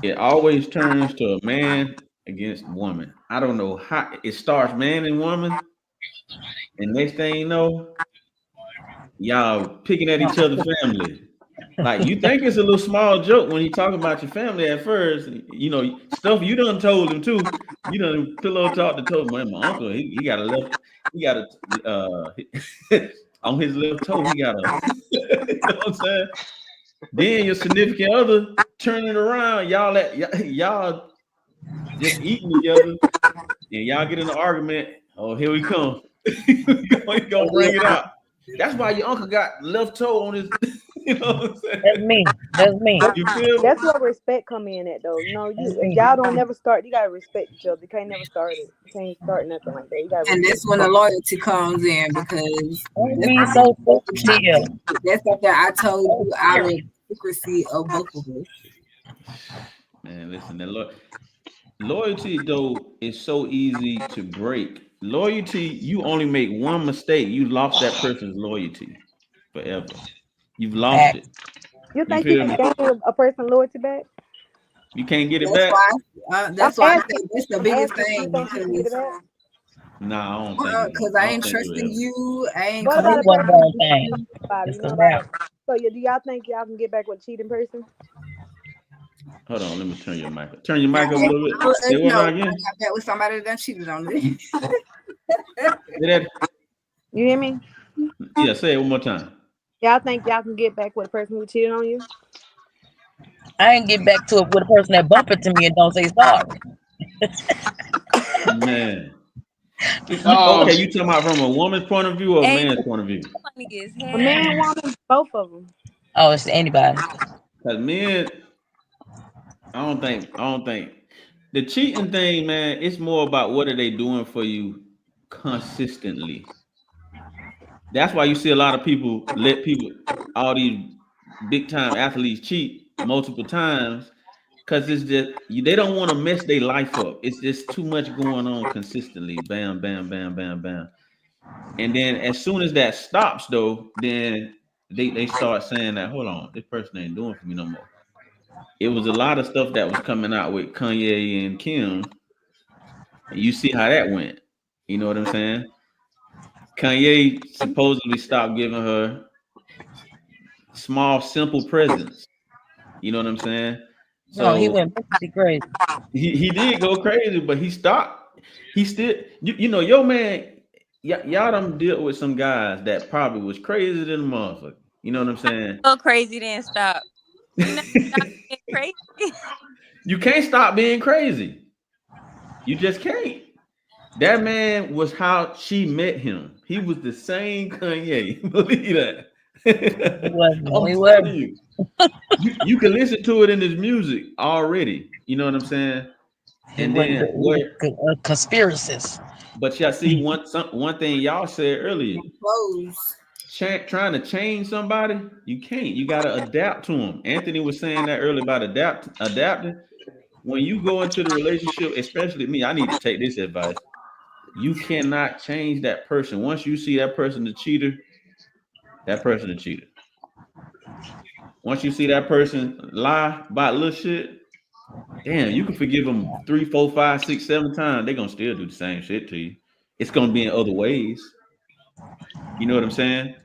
Speaker 2: it always turns to a man against woman. I don't know how it starts, man and woman, and next thing you know, y'all picking at each other's family. Like you think it's a little small joke when you talk about your family at first, stuff you done told him too. You done pillow talk to told my uncle. He got on his left toe. He got a, you know what I'm saying? Then your significant other turning around, y'all just eating together, and y'all get in an argument. Oh, here we come. He gonna bring it out. That's why your uncle got left toe on his You know what I'm saying?
Speaker 5: That's me. That's me.
Speaker 2: You feel me?
Speaker 1: That's where respect come in at though. You know,
Speaker 5: That's
Speaker 1: if
Speaker 5: me.
Speaker 1: y'all don't never start, you gotta respect each other. You can't never start it. You can't start nothing like that. You gotta
Speaker 4: And
Speaker 1: respect.
Speaker 4: that's when the loyalty comes in because
Speaker 5: Don't
Speaker 4: that's
Speaker 5: be so chill.
Speaker 4: something I told you out of secrecy of both of us.
Speaker 2: Man, listen, loyalty though is so easy to break. Loyalty, you only make one mistake, you lost that person's loyalty forever. You've lost it.
Speaker 1: You
Speaker 2: You
Speaker 1: think you
Speaker 2: feel me?
Speaker 1: can gain a person loyalty back?
Speaker 2: You can't get it
Speaker 4: That's
Speaker 2: back.
Speaker 4: why. That's why I
Speaker 1: asking-
Speaker 4: think that's the
Speaker 1: I'm
Speaker 4: biggest
Speaker 1: asking, you
Speaker 4: thing
Speaker 1: think you can get it
Speaker 4: because
Speaker 1: back?
Speaker 2: Nah, I don't think
Speaker 4: because
Speaker 2: it.
Speaker 4: I
Speaker 2: I don't
Speaker 4: ain't
Speaker 2: think it
Speaker 4: trusting
Speaker 2: will.
Speaker 4: you. I ain't
Speaker 1: What
Speaker 4: coming.
Speaker 1: about a
Speaker 5: One
Speaker 1: person
Speaker 5: more
Speaker 1: who
Speaker 5: thing.
Speaker 1: cheating somebody?
Speaker 5: It's
Speaker 1: You know,
Speaker 5: a wrap.
Speaker 1: like, so do y'all think y'all can get back with a cheating person?
Speaker 2: Hold on, let me turn your mic up. Turn your mic up a
Speaker 4: I
Speaker 2: little bit.
Speaker 4: will
Speaker 2: Say
Speaker 4: let you
Speaker 2: what
Speaker 4: know
Speaker 2: now
Speaker 4: if I
Speaker 2: again?
Speaker 4: got back with somebody that done cheated on me.
Speaker 2: Say that.
Speaker 1: You hear me?
Speaker 2: Yeah, say it one more time.
Speaker 1: Y'all think y'all can get back with a person who cheated on you?
Speaker 5: I ain't get back to it with a person that bump into me and don't say sorry.
Speaker 2: Man.
Speaker 6: Um,
Speaker 2: Okay, you talking about from a woman's point of view or a
Speaker 3: Hey,
Speaker 2: man's point of view?
Speaker 3: funny gets
Speaker 1: A man,
Speaker 3: hell.
Speaker 1: woman, both of them.
Speaker 5: Oh, it's anybody.
Speaker 2: Because men, I don't think the cheating thing, man, it's more about what are they doing for you consistently. That's why you see a lot of people let people, all these big time athletes cheat multiple times because it's just they don't want to mess their life up. It's just too much going on consistently. Bam, bam, bam, bam, bam. And then as soon as that stops, though, then they start saying that, hold on, this person ain't doing for me no more. It was a lot of stuff that was coming out with Kanye and Kim. And you see how that went. You know what I'm saying? Kanye supposedly stopped giving her small, simple presents. You know what I'm saying?
Speaker 5: No, he
Speaker 2: So
Speaker 5: went mentally crazy.
Speaker 2: he did go crazy, but he stopped. He still, you know, your man, y'all done dealt with some guys that probably was crazy than a motherfucker. You know what I'm saying?
Speaker 3: So crazy, then stop. You know, stop being crazy.
Speaker 2: You can't stop being crazy. You just can't. That man was how she met him. He was the same Kanye. Believe that.
Speaker 5: He wasn't. No,
Speaker 2: I'm
Speaker 5: he
Speaker 2: telling
Speaker 5: wasn't.
Speaker 2: you can listen to it in his music already. You know what I'm saying?
Speaker 5: He
Speaker 2: And
Speaker 5: wasn't.
Speaker 2: then
Speaker 5: He was a conspiracist.
Speaker 2: but y'all see one thing y'all said earlier.
Speaker 4: Close.
Speaker 2: Trying to change somebody, you can't. You got to adapt to them. Anthony was saying that earlier about adapting. When you go into the relationship, especially me, I need to take this advice. You cannot change that person. Once you see that person a cheater, that person a cheater. Once you see that person lie about little shit, damn, you can forgive them 3, 4, 5, 6, 7 times. They're gonna still do the same shit to you. It's gonna be in other ways. You know what I'm saying?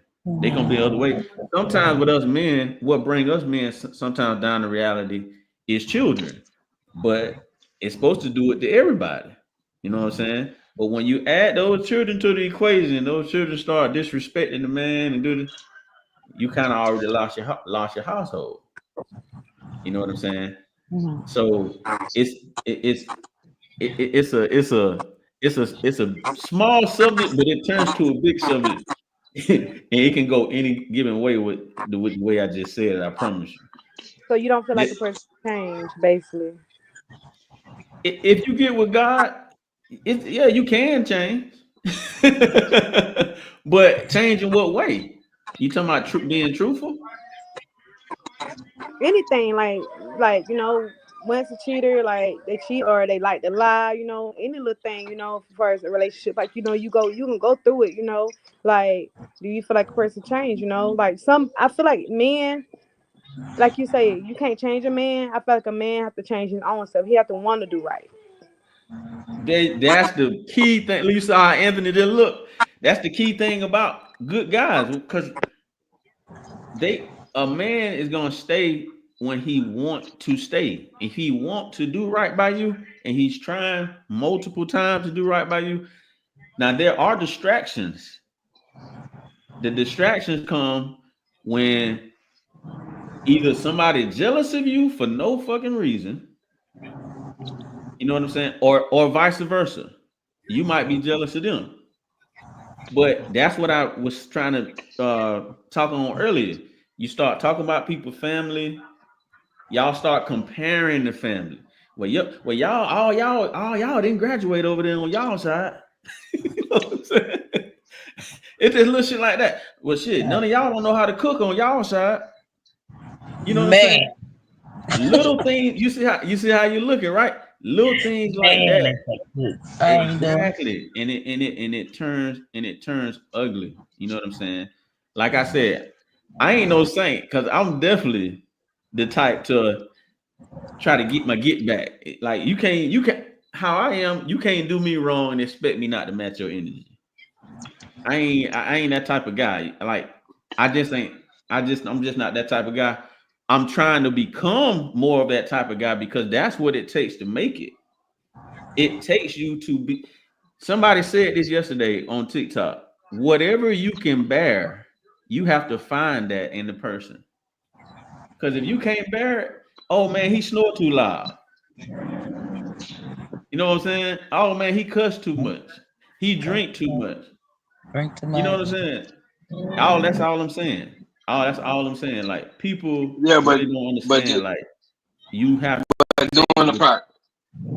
Speaker 2: They're gonna be in other ways. Sometimes with us men, what bring us men sometimes down to reality is children. But it's supposed to do it to everybody. You know what I'm saying? But when you add those children to the equation, those children start disrespecting the man and do this, you kind of already lost your household. You know what I'm saying?
Speaker 5: Mhm.
Speaker 2: So it's a small subject, but it turns to a big subject, and it can go any given way with the way I just said it. I promise you.
Speaker 1: So you don't feel like a
Speaker 2: It-
Speaker 1: person changed, basically.
Speaker 2: if you get with God, yeah, you can change, but change in what way? You talking about being truthful?
Speaker 1: Anything like you know, when it's a cheater, like they cheat or they like to lie, you know, any little thing, you know, as far as a relationship, like you know, you can go through it, you know, like do you feel like a person changed, you know, like some I feel like men, like you say, you can't change a man. I feel like a man have to change his own self. He have to want to do right.
Speaker 2: That's the key thing. You saw how Anthony did look. That's the key thing about good guys, because a man is gonna stay when he want to stay. If he want to do right by you, and he's trying multiple times to do right by you. Now there are distractions. The distractions come when either somebody jealous of you for no fucking reason, you know what I'm saying, or vice versa. You might be jealous of them. But that's what I was trying to talk on earlier. You start talking about people's family. Y'all start comparing the family. Well, all y'all didn't graduate over there on y'all side. You know what I'm saying? It's just little shit like that. Well, shit, none of y'all don't know how to cook on y'all side. You know what I'm saying? Little things. You see how you looking, right? Little things like that. Exactly. And it turns ugly. You know what I'm saying? Like I said, I ain't no saint because I'm definitely the type to try to get my get back. Like you can't how I am, you can't do me wrong and expect me not to match your energy. I ain't that type of guy. Like I'm just not that type of guy. I'm trying to become more of that type of guy because that's what it takes to make it. It takes you to be. Somebody said this yesterday on TikTok. Whatever you can bear, you have to find that in the person. Because if you can't bear it, oh man, he snore too loud. You know what I'm saying? Oh man, he cuss too much. He drink too much. You know what I'm saying? That's all I'm saying. That's all I'm saying. Like people really don't understand. Like you have
Speaker 6: to doing the process. In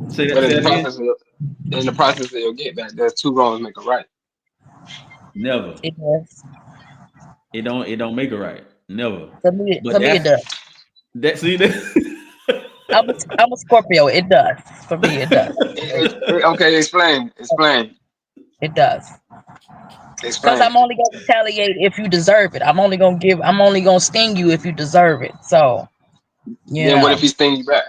Speaker 6: the process of your get back, there's two wrongs make a right.
Speaker 2: Never.
Speaker 5: It does.
Speaker 2: It don't make it right. Never.
Speaker 5: To me it does. I'm a Scorpio. It does. For me, it does.
Speaker 6: Okay, explain.
Speaker 5: It does. Because I'm only gonna retaliate if you deserve it. I'm only gonna sting you if you deserve it. So
Speaker 6: then what if he stings you back?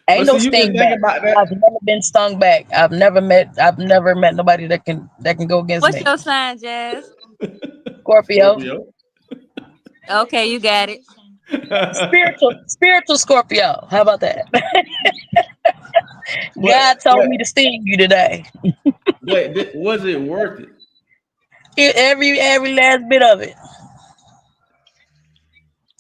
Speaker 5: Ain't no sting back. I've never been stung back. I've never met nobody that can go against me.
Speaker 3: What's your sign, Jazz?
Speaker 5: Scorpio.
Speaker 3: Okay, you got it.
Speaker 5: Spiritual Scorpio. How about that? God told me to sting you today.
Speaker 2: Wait, was it worth it?
Speaker 5: Every last bit of it.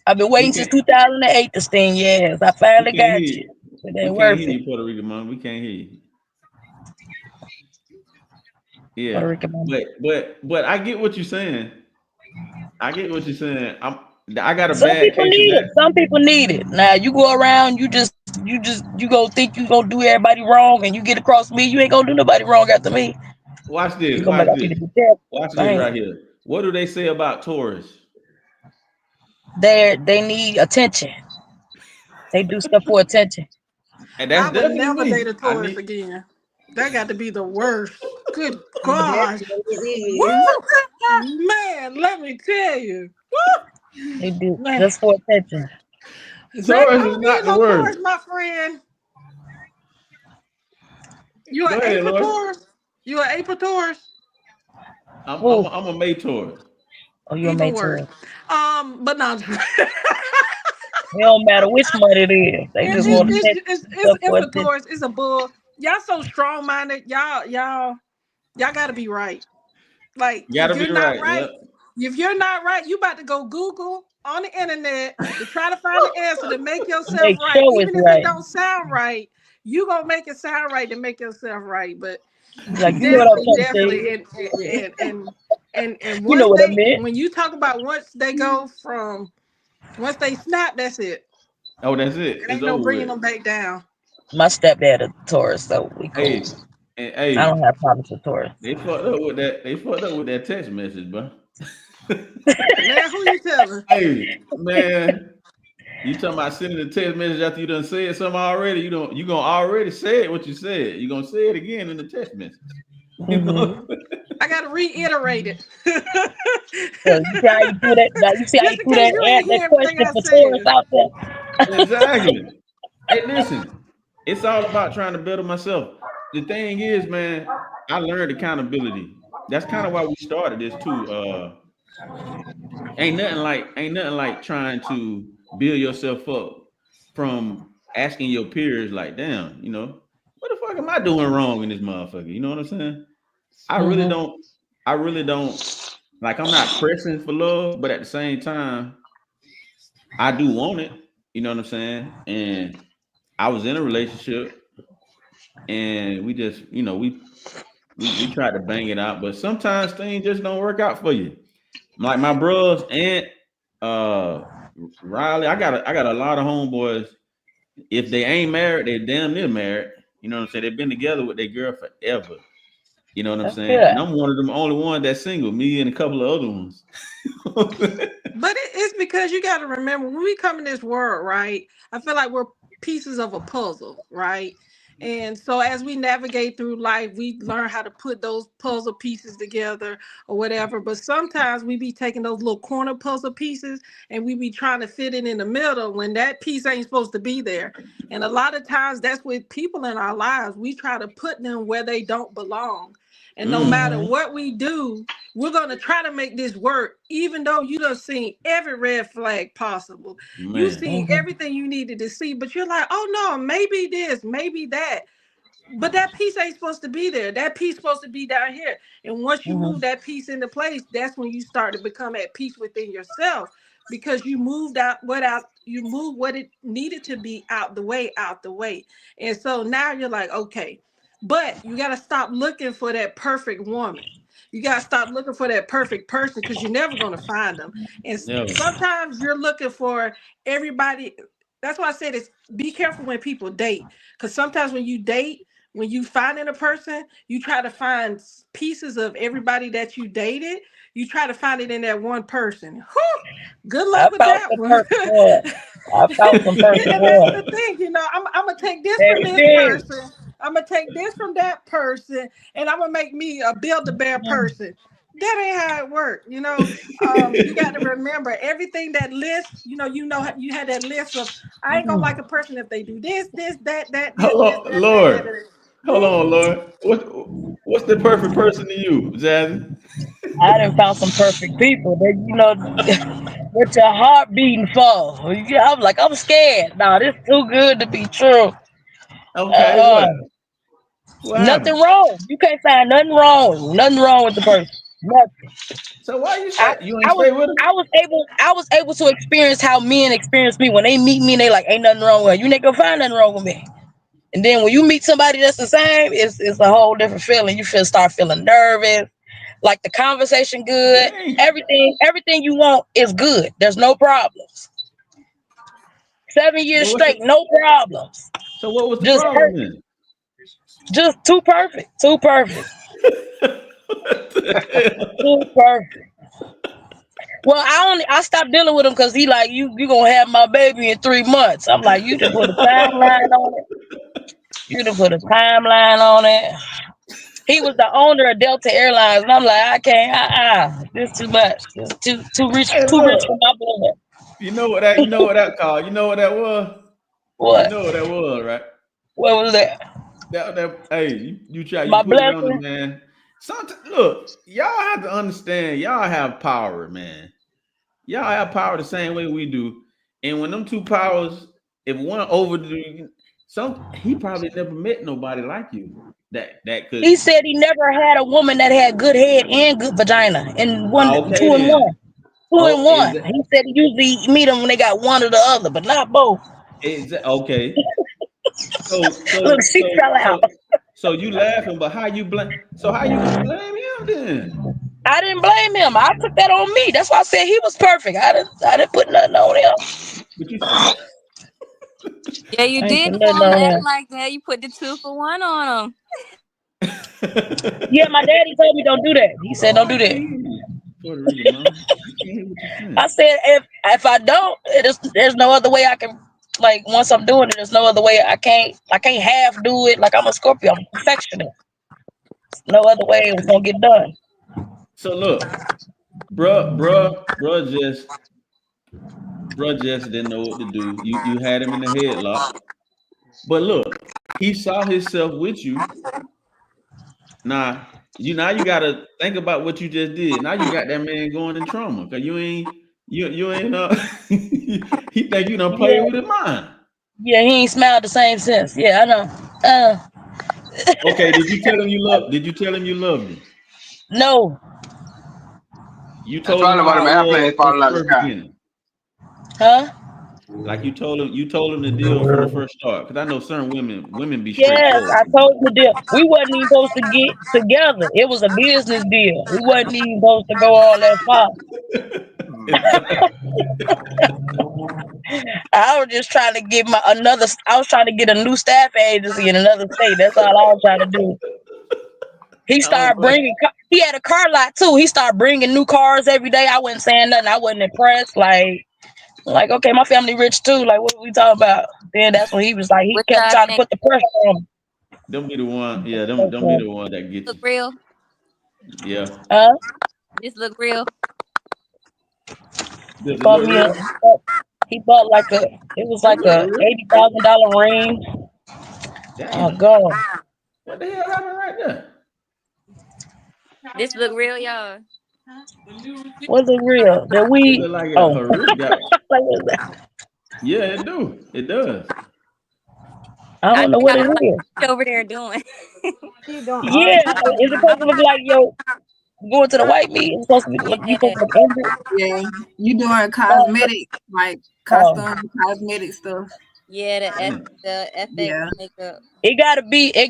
Speaker 5: I've been waiting since 2008 to sting. Yes, I finally got you. It ain't worth it.
Speaker 2: Puerto Rican mom, we can't hear you. Yeah,
Speaker 5: Puerto Rican mom.
Speaker 2: But I get what you're saying. I got a
Speaker 5: Some
Speaker 2: bad
Speaker 5: people
Speaker 2: case
Speaker 5: need
Speaker 2: of
Speaker 5: it. Some people need it. Now you go around, you go think you gonna do everybody wrong, and you get across me, you ain't gonna do nobody wrong after me.
Speaker 2: Watch this.
Speaker 5: Watch
Speaker 2: this right here. What do they say about Taurus?
Speaker 5: They need attention. They do stuff for attention.
Speaker 2: And that's
Speaker 8: I would never date a Taurus again. That got to be the worst. Good gosh. Man, let me tell you. Woo!
Speaker 5: They do just for attention.
Speaker 2: Taurus is not the word.
Speaker 8: Taurus, my friend. You an April Taurus? You an April Taurus?
Speaker 2: I'm a May Taurus.
Speaker 5: Oh, you're a May Taurus.
Speaker 8: But not.
Speaker 5: It don't matter which month it is. They just want to.
Speaker 8: It's a Taurus. It's a bull. Y'all so strong minded. Y'all gotta be right. Like if you're not right, if you're not right, you about to go Google on the internet to try to find the answer to make yourself right. Even if it don't sound right, you gonna make it sound right to make yourself right. But
Speaker 5: like you know what I'm
Speaker 8: definitely and
Speaker 5: you know what I mean?
Speaker 8: When you talk about once they snap, that's it.
Speaker 2: Oh, that's it.
Speaker 8: Ain't no bringing them back down.
Speaker 5: My stepdad is Taurus, so we cool.
Speaker 2: Hey,
Speaker 5: I don't have problems with Taurus.
Speaker 2: They fucked up with that text message, bro.
Speaker 8: Man, who you telling?
Speaker 2: Hey, man, you talking about sending a text message after you done said something already? You gonna already say what you said. You gonna say it again in the text message.
Speaker 5: Mm-hmm.
Speaker 8: I gotta reiterate it.
Speaker 5: So you see how you do that? Now you see how you do that question for Taurus out there?
Speaker 2: Exactly. Hey, listen, it's all about trying to better myself. The thing is, man, I learned accountability. That's kind of why we started this too. Ain't nothing like trying to build yourself up from asking your peers, like, damn, what the fuck am I doing wrong in this motherfucker? You know what I'm saying? I really don't like, I'm not pressing for love, but at the same time, I do want it. You know what I'm saying? And I was in a relationship and we just, we tried to bang it out, but sometimes things just don't work out for you. Like my bros, Aunt, Riley, I got a lot of homeboys. If they ain't married, they damn near married. You know what I'm saying? They've been together with their girl forever. You know what I'm
Speaker 5: That's
Speaker 2: saying?
Speaker 5: good.
Speaker 2: And I'm one of them only one that's single. Me and a couple of other ones.
Speaker 8: But it's because you got to remember when we come in this world, right? I feel like we're pieces of a puzzle, right? And so as we navigate through life, we learn how to put those puzzle pieces together or whatever. But sometimes we be taking those little corner puzzle pieces and we be trying to fit it in the middle when that piece ain't supposed to be there. And a lot of times that's with people in our lives. We try to put them where they don't belong. And no matter
Speaker 5: Mhm.
Speaker 8: what we do, we're going to try to make this work, even though you done seen every red flag possible. You
Speaker 2: Man.
Speaker 8: see
Speaker 5: Mhm.
Speaker 8: everything you needed to see, but you're like, oh no, maybe this, maybe that. But that piece ain't supposed to be there. That piece supposed to be down here. And once you move
Speaker 5: Mhm.
Speaker 8: that piece into place, that's when you start to become at peace within yourself because you moved you moved what it needed to be out the way. And so now you're like, okay, but you got to stop looking for that perfect woman. You got to stop looking for that perfect person because you're never going to find them. And
Speaker 2: Never.
Speaker 8: sometimes you're looking for everybody. That's why I said it's be careful when people date. Because sometimes when you date, when you finding a person, you try to find pieces of everybody that you dated. You try to find it in that one person. Whew, good
Speaker 5: I
Speaker 8: luck with
Speaker 5: found
Speaker 8: that
Speaker 5: the
Speaker 8: one.
Speaker 5: perfect one. I found some perfect
Speaker 8: And that's the
Speaker 5: one.
Speaker 8: thing, I'm gonna take this from
Speaker 5: Baby
Speaker 8: this
Speaker 5: D.
Speaker 8: person. I'm gonna take this from that person, and I'm gonna make me a Build-A-Bear person. That ain't how it works, you got to remember everything that list, you had that list of I ain't gonna like a person if they do this, that, this,
Speaker 2: Hold
Speaker 8: this,
Speaker 2: on,
Speaker 8: that.
Speaker 2: Lord. Hold on, Lord. What's the perfect person to you, Jazzy?
Speaker 5: I done found some perfect people that with your heart beating for. Yeah, I'm like, I'm scared. Nah, this too good to be true.
Speaker 2: Okay,
Speaker 5: Uh,
Speaker 2: what? What
Speaker 5: Nothing
Speaker 2: happened?
Speaker 5: wrong. You can't find nothing wrong. Nothing wrong with the person. Nothing.
Speaker 2: So why you
Speaker 5: I,
Speaker 2: stay? You ain't
Speaker 5: I was
Speaker 2: stay with him?
Speaker 5: I was able to experience how men experience me when they meet me and they like ain't nothing wrong with her. You ain't gonna find nothing wrong with me. And then when you meet somebody that's the same, it's a whole different feeling. You start feeling nervous, like the conversation good,
Speaker 2: Dang.
Speaker 5: everything you want is good. There's no problems. 7 years
Speaker 2: So what's
Speaker 5: straight, no problems.
Speaker 2: so what was the
Speaker 5: Just
Speaker 2: problem
Speaker 5: perfect.
Speaker 2: then?
Speaker 5: Just too perfect. Too perfect.
Speaker 2: What the hell?
Speaker 5: Too perfect. Well, I stopped dealing with him because he like you gonna have my baby in 3 months. I'm like, you done put a timeline on it. You done put a timeline on it. He was the owner of Delta Airlines, and I'm like, I can't. This too much. This
Speaker 2: Hey,
Speaker 5: too rich
Speaker 2: look.
Speaker 5: for my blood.
Speaker 2: You know what that called? You know what that was? You
Speaker 5: What?
Speaker 2: know what that was, right?
Speaker 5: What was that?
Speaker 2: Hey, you
Speaker 5: My
Speaker 2: put it on the
Speaker 5: blessing.
Speaker 2: man. Sometimes look, y'all have to understand, y'all have power, man. Y'all have power the same way we do. And when them two powers, if one overdo he probably never met nobody like you. That
Speaker 5: He
Speaker 2: could
Speaker 5: said he never had a woman that had good head and good vagina, and
Speaker 2: okay
Speaker 5: two in
Speaker 2: then.
Speaker 5: one. Two in
Speaker 2: Oh,
Speaker 5: one. He said he usually meet them when they got one or the other, but not both.
Speaker 2: okay. So
Speaker 5: Look,
Speaker 2: so
Speaker 5: she
Speaker 2: so
Speaker 5: fell out.
Speaker 2: so so you laughing, but how you gonna blame him then?
Speaker 5: I didn't blame him. I took that on me. That's why I said he was perfect. I didn't put nothing on him.
Speaker 2: But you
Speaker 3: Yeah, you
Speaker 5: I ain't
Speaker 3: did
Speaker 5: put
Speaker 3: before
Speaker 5: nothing
Speaker 3: him
Speaker 5: on
Speaker 3: laughing
Speaker 5: him.
Speaker 3: like that. You put the 2 for 1 on him.
Speaker 5: Yeah, my daddy told me don't do that. He said
Speaker 2: Lord,
Speaker 5: don't
Speaker 2: I
Speaker 5: do
Speaker 2: can't
Speaker 5: that.
Speaker 2: hear you. Puerto Rico, mom. I can't hear what you're
Speaker 5: I
Speaker 2: saying.
Speaker 5: said if I don't, there's no other way I can like once I'm doing it, there's no other way I can't half do it. Like I'm a Scorpio, I'm a perfectionist. No other way it was gonna get done.
Speaker 2: So look, bruh, just didn't know what to do. You had him in the headlock. But look, he saw himself with you. Now you gotta think about what you just did. Now you got that man going in trauma because you ain't he think you done played
Speaker 5: Yeah,
Speaker 2: with his mind.
Speaker 5: yeah, he ain't smiled the same since. Yeah, I know.
Speaker 2: Okay, did you tell him you loved him?
Speaker 5: No,
Speaker 2: You
Speaker 6: That's
Speaker 2: told him
Speaker 6: probably why
Speaker 2: how
Speaker 6: the
Speaker 2: it
Speaker 6: airplane
Speaker 2: was from
Speaker 6: falling
Speaker 2: the
Speaker 6: out of the
Speaker 2: first
Speaker 6: sky.
Speaker 2: beginning.
Speaker 5: huh?
Speaker 2: Like you told him the deal from the first start. Because I know certain women be
Speaker 5: Yes,
Speaker 2: straightforward.
Speaker 5: I told him the deal. We wasn't even supposed to get together. It was a business deal. We wasn't even supposed to go all that far. I was just trying to get I was trying to get a new staff agency in another state. That's all I was trying to do. He
Speaker 2: Oh,
Speaker 5: started
Speaker 2: boy.
Speaker 5: he had a car lot too. He started bringing new cars every day. I wasn't saying nothing. I wasn't impressed. Like, okay, my family rich too. Like, what are we talking about? Then that's when he was like, he
Speaker 3: What
Speaker 5: kept
Speaker 3: y'all
Speaker 5: trying to
Speaker 3: think?
Speaker 5: put the pressure on me.
Speaker 2: Them be the one. Yeah, them be the one that get
Speaker 3: Look
Speaker 2: you.
Speaker 3: real.
Speaker 2: Yeah.
Speaker 3: This look real.
Speaker 5: He
Speaker 2: Does it
Speaker 5: bought
Speaker 2: look
Speaker 5: me
Speaker 2: real?
Speaker 5: he bought it was like
Speaker 2: It
Speaker 5: a
Speaker 2: look real.
Speaker 5: $80,000 ring. Oh
Speaker 2: Damn.
Speaker 5: God.
Speaker 2: What the hell happened right there?
Speaker 3: This look real, y'all.
Speaker 5: Was it real? That
Speaker 2: It
Speaker 5: we
Speaker 2: look like
Speaker 5: oh
Speaker 2: her wrist got.
Speaker 5: like, what is that?
Speaker 2: Yeah, it do. It does.
Speaker 5: I don't know what it is.
Speaker 3: What you over there doing?
Speaker 1: She doing
Speaker 5: Yeah, is it supposed to look like going to the white meat? It's supposed to be you supposed to look injured?
Speaker 4: Yeah, you doing cosmetic, like custom cosmetic stuff.
Speaker 3: Yeah,
Speaker 2: Damn.
Speaker 3: the FX
Speaker 4: Yeah.
Speaker 3: makeup.
Speaker 5: It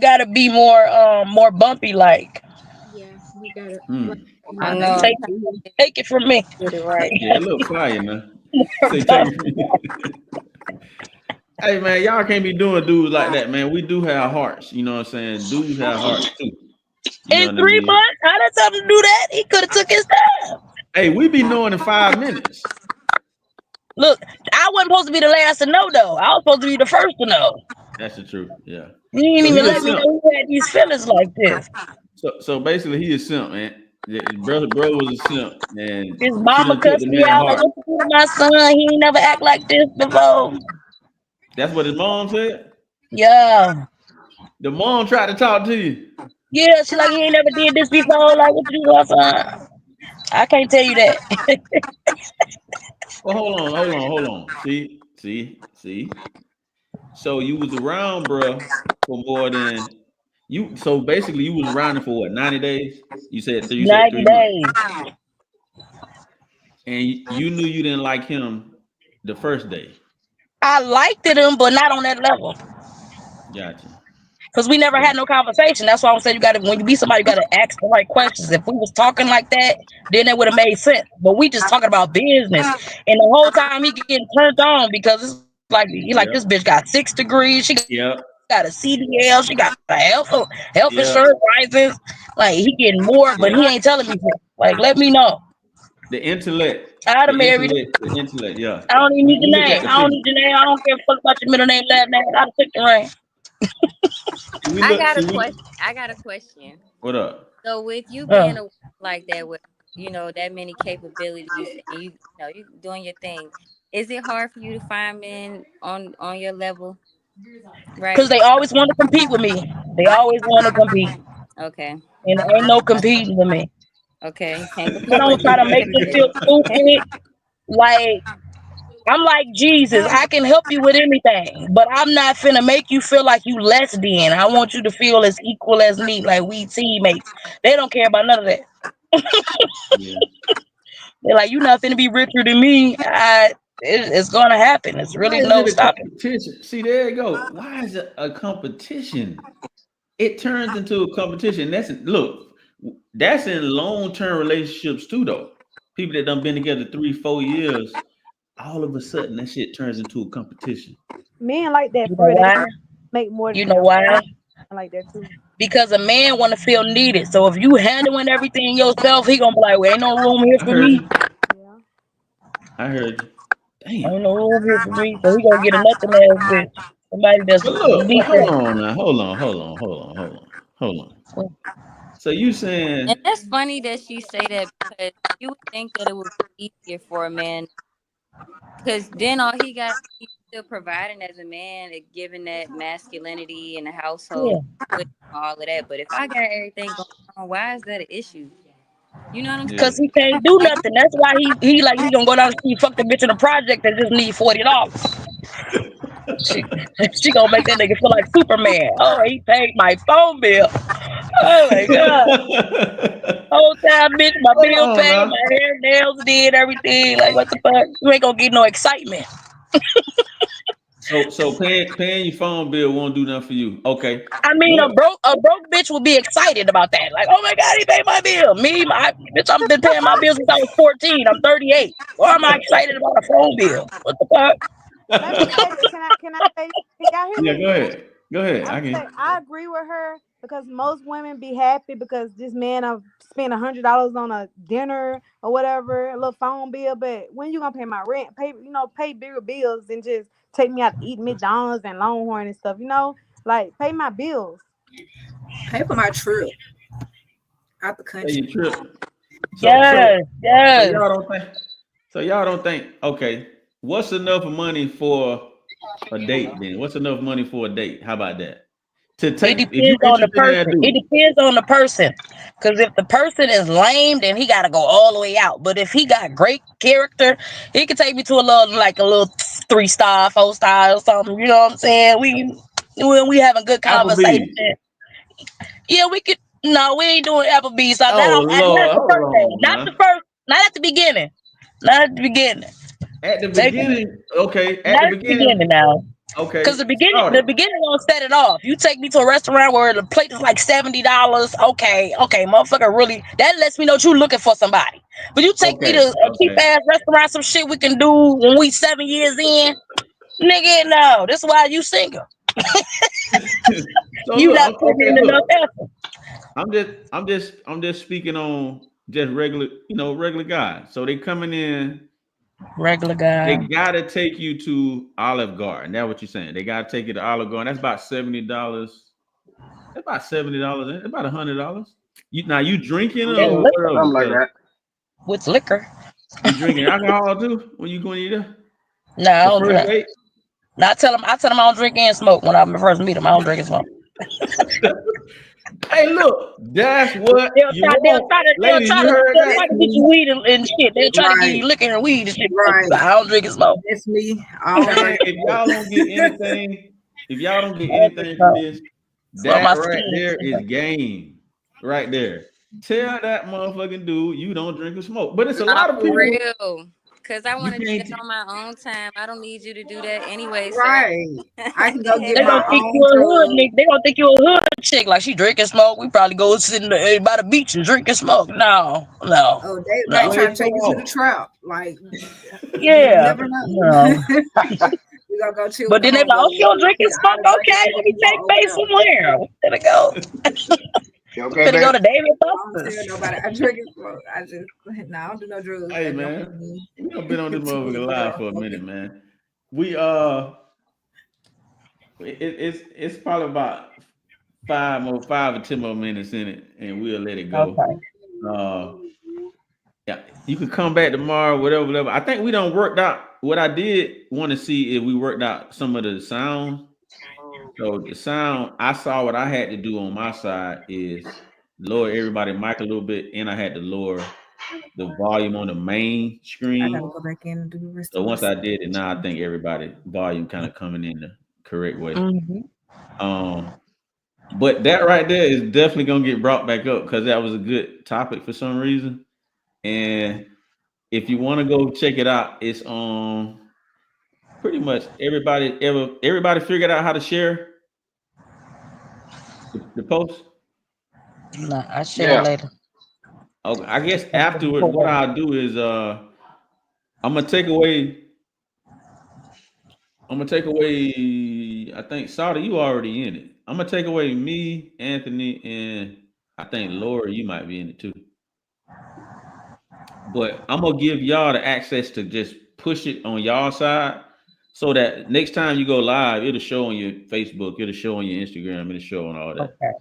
Speaker 5: gotta be more bumpy like.
Speaker 1: Yeah, you got it.
Speaker 2: Hmm.
Speaker 3: I know.
Speaker 5: Take it from me.
Speaker 3: Get it right.
Speaker 2: Yeah, it look fire, man. Say take it from me. Hey man, y'all can't be doing dudes like that, man. We do have hearts, you know what I'm saying? Dudes have hearts too. You know
Speaker 5: In
Speaker 2: what
Speaker 5: 3
Speaker 2: I mean?
Speaker 5: months, how did something do that? He could have took his time.
Speaker 2: Hey, we be knowing in 5 minutes.
Speaker 5: Look, I wasn't supposed to be the last to know though. I was supposed to be the first to know.
Speaker 2: That's the truth. Yeah.
Speaker 5: You didn't
Speaker 2: So
Speaker 5: even
Speaker 2: he a
Speaker 5: let me
Speaker 2: simp.
Speaker 5: know he had these feelings like this.
Speaker 2: So basically, he is simp, man. Bro was a simp, and
Speaker 5: His
Speaker 2: she
Speaker 5: mama
Speaker 2: done took
Speaker 5: cussed
Speaker 2: the
Speaker 5: me
Speaker 2: man
Speaker 5: out like,
Speaker 2: heart.
Speaker 5: what you do to my son? He ain't never act like this before.
Speaker 2: That's what his mom said.
Speaker 5: Yeah.
Speaker 2: The mom tried to talk to you.
Speaker 5: Yeah, she like, he ain't never did this before. Like, what you do to my son? I can't tell you that.
Speaker 2: Well, hold on. See. So you was around, bro, for more than you. So basically, you was around him for what? 90 days. You said
Speaker 5: 90
Speaker 2: 3 months,
Speaker 5: days.
Speaker 2: and you knew you didn't like him the first day.
Speaker 5: I liked him, but not on that level.
Speaker 2: Gotcha.
Speaker 5: Because we never had no conversation. That's why I'm saying when you be somebody, you gotta ask the right questions. If we was talking like that, then it would have made sense. But we just talking about business. And the whole time he getting turned on because it's like this bitch got 6 degrees, she got a CDL, she got a health insurance license. Like he getting more, but he ain't telling me. Like, let me know.
Speaker 2: The intellect.
Speaker 5: I'd have married him.
Speaker 2: The intellect, yeah.
Speaker 5: I don't even need the
Speaker 2: We look
Speaker 5: name.
Speaker 2: at the
Speaker 5: I don't
Speaker 2: figure.
Speaker 5: need the name. I don't care a fuck about your middle name, last name. I'd have took the ring.
Speaker 3: I got a question.
Speaker 2: What up?
Speaker 3: So with you being a like that, with that many capabilities, and you doing your thing, is it hard for you to find men on your level? Right.
Speaker 5: Because they always want to compete with me. They always want to compete.
Speaker 3: Okay.
Speaker 5: And there ain't no competing with me.
Speaker 3: Okay. Can't
Speaker 5: They don't try to make me feel stupid. Like, I'm like Jesus. I can help you with anything, but I'm not finna make you feel like you less than. I want you to feel as equal as me, like we teammates. They don't care about none of that.
Speaker 2: Yeah.
Speaker 5: They're like, you not finna be richer than me. It's gonna happen. It's really no stopping.
Speaker 2: Competition? See, there you go. Why is it a competition? It turns into a competition. That's in long-term relationships too, though. People that done been together 3-4 years, all of a sudden that shit turns into a competition.
Speaker 1: Men like that.
Speaker 5: You know why?
Speaker 1: Make more.
Speaker 5: You know why?
Speaker 1: I like that too.
Speaker 5: Because a man want to feel needed. So if you handling everything yourself, he gonna be like, well, ain't no room here for me.
Speaker 2: I heard you. Damn.
Speaker 5: Ain't no room here for me. So he gonna get a nothing ass bitch. Somebody that's
Speaker 2: Hold on now. Hold on. So you saying?
Speaker 3: And that's funny that she say that, because you would think that it would be easier for a man, because then all he's still providing as a man, giving that masculinity in the household, with all of that. But if I got everything going on, why is that an issue? You know what I'm saying?
Speaker 5: Because he can't do nothing. That's why he gonna go down and fuck the bitch in the project that just need $40. She gonna make that nigga feel like Superman. Oh, he paid my phone bill. Oh my God. Whole time, bitch, my bill paid, my hair, nails did, everything. Like, what the fuck? You ain't gonna get no excitement.
Speaker 2: So paying your phone bill won't do nothing for you. Okay.
Speaker 5: I mean, a
Speaker 2: What?
Speaker 5: broke bitch would be excited about that. Like, oh my god, he paid my bill. Me, my bitch, I've been paying my bills since I was 14. I'm 38. Why am I excited about a phone bill? What the fuck?
Speaker 1: Let me say this. Can I say this? Can y'all hear
Speaker 2: Yeah,
Speaker 1: me?
Speaker 2: go ahead. Go ahead.
Speaker 1: I say I agree with her because most women be happy because this man have spent $100 on a dinner or whatever, a little phone bill. But when you gonna pay my rent, pay bigger bills than just take me out to eat McDonald's and Longhorn and stuff. Like pay my bills.
Speaker 4: Pay for my trip out the
Speaker 2: Pay
Speaker 4: country.
Speaker 2: your trip.
Speaker 5: Yes.
Speaker 2: So y'all don't think, okay, what's enough money for a date then? What's enough money for a date? How about that? To take,
Speaker 5: It
Speaker 2: if you
Speaker 5: depends on the
Speaker 2: interested in that
Speaker 5: person. It
Speaker 2: dude.
Speaker 5: depends on the person. Because if the person is lame, then he got to go all the way out. But if he got great character, he can take me to a little 3-star, 4-star or something. You know what I'm saying? We having good conversation.
Speaker 2: Applebee's.
Speaker 5: Yeah, we could. No, we ain't doing Applebee's. So
Speaker 2: Oh
Speaker 5: that's
Speaker 2: Lord,
Speaker 5: the first
Speaker 2: hold
Speaker 5: thing.
Speaker 2: on,
Speaker 5: Not
Speaker 2: man.
Speaker 5: the first. Not at the beginning. Not at the beginning.
Speaker 2: At the
Speaker 5: Take it.
Speaker 2: beginning, okay. At
Speaker 5: Not
Speaker 2: the
Speaker 5: at the beginning
Speaker 2: beginning,
Speaker 5: now.
Speaker 2: okay.
Speaker 5: Because the
Speaker 2: Sorry.
Speaker 5: beginning gonna set it off. You take me to a restaurant where the plate is like $70. Okay, motherfucker, really that lets me know you looking for somebody. But you take me to a cheap
Speaker 2: Okay.
Speaker 5: ass restaurant, some shit we can do when we 7 years in, nigga. No, this is why you single.
Speaker 2: So
Speaker 5: You not putting in enough
Speaker 2: look.
Speaker 5: effort.
Speaker 2: I'm just speaking on just regular guys. So they coming in.
Speaker 5: Regular
Speaker 2: They
Speaker 5: guy.
Speaker 2: gotta take you to Olive Garden. That's what you're saying. They gotta take you to Olive Garden. That's about $70. That's about $70. About $100. You drinking
Speaker 5: And
Speaker 2: or
Speaker 5: liquor.
Speaker 2: whatever?
Speaker 6: Something like that.
Speaker 5: With liquor.
Speaker 2: You drinking alcohol too when you going to eat there?
Speaker 5: No, I
Speaker 2: The
Speaker 5: don't do
Speaker 2: first
Speaker 5: that.
Speaker 2: date?
Speaker 5: No, I tell them I don't drink and smoke when I first meet them. I don't drink and smoke.
Speaker 2: Hey, look, that's what you
Speaker 5: They'll
Speaker 2: want,
Speaker 5: try
Speaker 2: lady. You
Speaker 5: to
Speaker 2: heard that?
Speaker 5: get you weed and shit. They'll try to give you
Speaker 4: Right,
Speaker 5: liquor and weed and shit.
Speaker 4: right.
Speaker 5: But I don't drink and smoke.
Speaker 4: That's me. I don't
Speaker 2: Man,
Speaker 4: drink.
Speaker 2: if y'all don't get anything,
Speaker 5: I don't drink
Speaker 2: from
Speaker 5: smoke.
Speaker 2: this,
Speaker 5: Fuck my
Speaker 2: that right
Speaker 5: skin.
Speaker 2: there is game. Right there. Tell that motherfucking dude you don't drink or smoke. But it's a lot of
Speaker 3: For
Speaker 2: people.
Speaker 3: real. Because I
Speaker 2: You
Speaker 3: want to do
Speaker 2: can't.
Speaker 3: that on my own time. I don't need you to do that anyway, sir.
Speaker 4: Right. I can go get
Speaker 5: They
Speaker 4: my
Speaker 5: gonna think
Speaker 4: own
Speaker 5: you a hood
Speaker 4: drug.
Speaker 5: nigga. They gonna think you a hood chick. Like she drink and smoke. We probably go sit by the beach and drink and smoke. No.
Speaker 4: Oh, they might
Speaker 5: No.
Speaker 4: try to
Speaker 2: Wait,
Speaker 4: take you to the
Speaker 2: hold
Speaker 4: trap. Like, you
Speaker 5: Yeah.
Speaker 4: never know.
Speaker 5: No.
Speaker 4: We gonna go chill
Speaker 5: But
Speaker 4: with
Speaker 5: then
Speaker 4: the
Speaker 5: they like, oh,
Speaker 4: homeboys.
Speaker 5: she don't drink and smoke. Okay, let me take base somewhere. Where to go?
Speaker 6: Okay,
Speaker 5: Gonna go
Speaker 6: babe.
Speaker 5: to David
Speaker 4: I don't
Speaker 5: Buster's.
Speaker 4: tell nobody. I drink and smoke. I don't do no drugs.
Speaker 2: Hey
Speaker 4: baby. Don't
Speaker 2: man,
Speaker 4: put me
Speaker 2: we done been on this
Speaker 4: to
Speaker 2: motherfucker
Speaker 4: it,
Speaker 2: live for a
Speaker 4: girl.
Speaker 2: minute, man. We it's probably about 5 or 10 more minutes in it, and we'll let it go.
Speaker 5: Okay.
Speaker 2: Yeah, you could come back tomorrow, whatever. I think we done worked out. What I did want to see if we worked out some of the sound. So the sound, I saw what I had to do on my side is lower everybody mic a little bit, and I had to lower the volume on the main
Speaker 4: I
Speaker 2: screen.
Speaker 4: gotta go back in and do the rest
Speaker 2: So
Speaker 4: of
Speaker 2: once
Speaker 4: my
Speaker 2: I did it, now I think everybody volume kind of coming in the correct way.
Speaker 5: Mm-hmm.
Speaker 2: But that right there is definitely gonna get brought back up because that was a good topic for some reason. And if you want to go check it out, it's on pretty much everybody figured out how to share the post.
Speaker 5: No, I share
Speaker 6: Yeah.
Speaker 5: later.
Speaker 2: Okay, I guess afterwards, what I'll do is I'm gonna take away. I think Sauter, you already in it. I'm gonna take away me, Anthony, and I think Laura, you might be in it too. But I'm gonna give y'all the access to just push it on y'all side, so that next time you go live, it'll show on your Facebook, it'll show on your Instagram, it'll show on all that.
Speaker 5: Okay.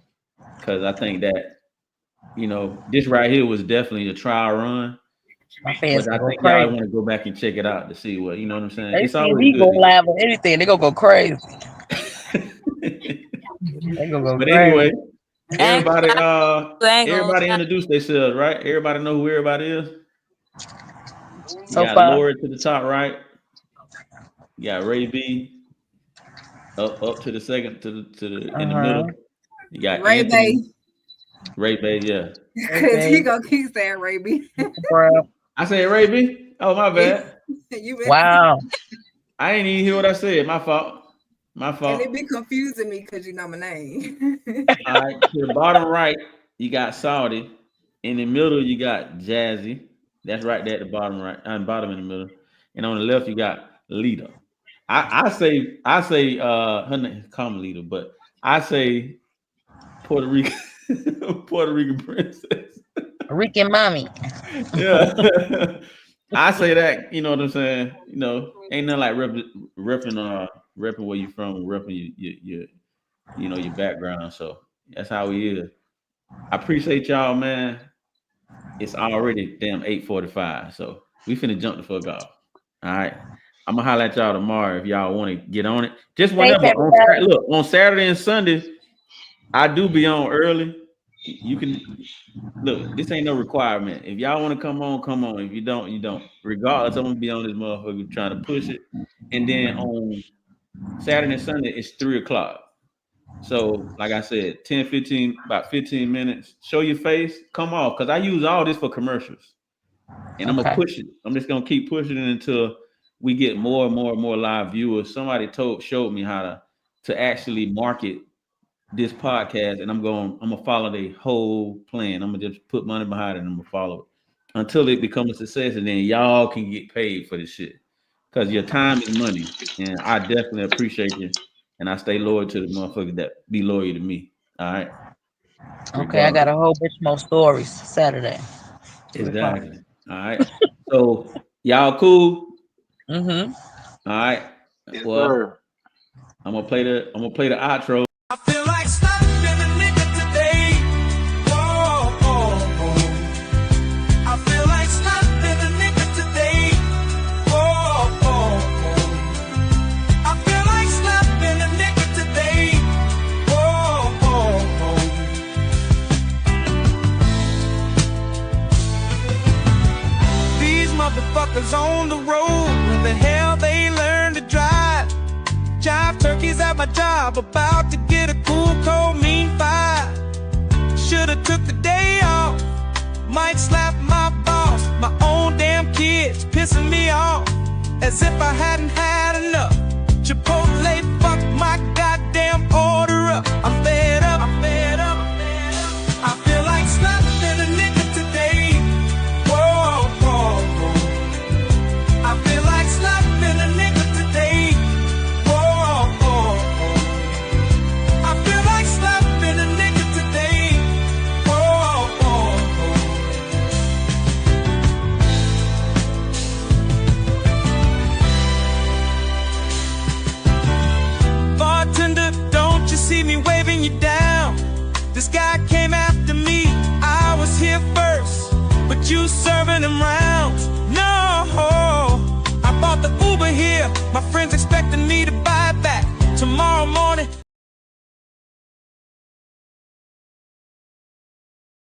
Speaker 2: Because I think that this right here was definitely a trial run.
Speaker 5: My fans
Speaker 2: But I
Speaker 5: go
Speaker 2: think y'all
Speaker 5: crazy.
Speaker 2: want to go back and check it out to see what you know what I'm saying.
Speaker 5: They
Speaker 2: It's
Speaker 5: see
Speaker 2: always
Speaker 5: me go
Speaker 2: good.
Speaker 5: live on anything. They gonna go crazy. They gonna go
Speaker 2: But
Speaker 5: crazy.
Speaker 2: anyway,
Speaker 3: Ain't gonna
Speaker 2: everybody
Speaker 3: lie. You ain't gonna
Speaker 2: everybody
Speaker 3: lie.
Speaker 2: introduce themselves, right? Everybody know who everybody is. You
Speaker 5: So
Speaker 2: got
Speaker 5: far,
Speaker 2: Laura to the top right. You got Ray B up to the second to the in the middle. You got
Speaker 4: Ray
Speaker 2: Anthony.
Speaker 4: Bay.
Speaker 2: Ray Bay, yeah.
Speaker 4: Cause he gonna keep saying Ray B.
Speaker 5: bro.
Speaker 2: I said Ray B. Oh my bad.
Speaker 4: You been
Speaker 5: Wow.
Speaker 2: I ain't even hear what I said. My fault. My fault.
Speaker 4: And it be confusing me because you know my name.
Speaker 2: All right, to the bottom right, you got Saudi. In the middle, you got Jazzy. That's right there at the bottom right, and bottom in the middle. And on the left, you got Lita. I say her name call me Lita, but I say Puerto Rican princess.
Speaker 5: Rican mommy.
Speaker 2: Yeah. I say that, you know what I'm saying? You know, ain't nothing like repping where you from, repping your background. So that's how we is. I appreciate y'all, man. It's already damn 8:45, so we finna jump the fuck off. All right, I'm gonna holler at y'all tomorrow if y'all want to get on it. Just whenever. On Saturday and Sunday, I do be on early. You can look. This ain't no requirement. If y'all want to come on, come on. If you don't, you don't. Regardless, I'm gonna be on this motherfucker trying to push it. And then on Saturday and Sunday, it's 3:00. So, like I said, about 15 minutes. Show your face, come off, because I use all this for commercials. And I'm gonna push it. I'm just gonna keep pushing it until we get more and more and more live viewers. Somebody showed me how to actually market this podcast, and I'm gonna follow the whole plan. I'm gonna just put money behind it and I'm gonna follow it until it becomes a success, and then y'all can get paid for this shit. Because your time is money, and I definitely appreciate you. And I stay loyal to the motherfuckers that be loyal to me. All right.
Speaker 5: Okay, I got a whole bunch more stories Saturday.
Speaker 2: Exactly. All right. So y'all cool?
Speaker 5: Mm-hmm.
Speaker 2: All right.
Speaker 6: Yes,
Speaker 2: well,
Speaker 6: sir.
Speaker 2: I'm gonna play the outro.
Speaker 9: I feel like slapping a nigga today. Whoa, oh, oh. I feel like slapping a nigga today. Whoa, oh, oh. I feel like slapping a nigga today. Whoa, oh, oh. These motherfuckers on the road, where the hell they learn to drive? Jive turkeys at my job, about to get a cool, cold, mean five. Should've took the day off, might slap my boss. My own damn kids pissing me off, as if I hadn't had enough. Chipotle fuck my goddamn order up. I'm fed up, I'm fed up, I'm fed up. I feel like slapping a nigga today. Whoa, whoa, whoa. I feel like slapping a nigga today. See me waving you down. This guy came after me. I was here first, but you serving him right.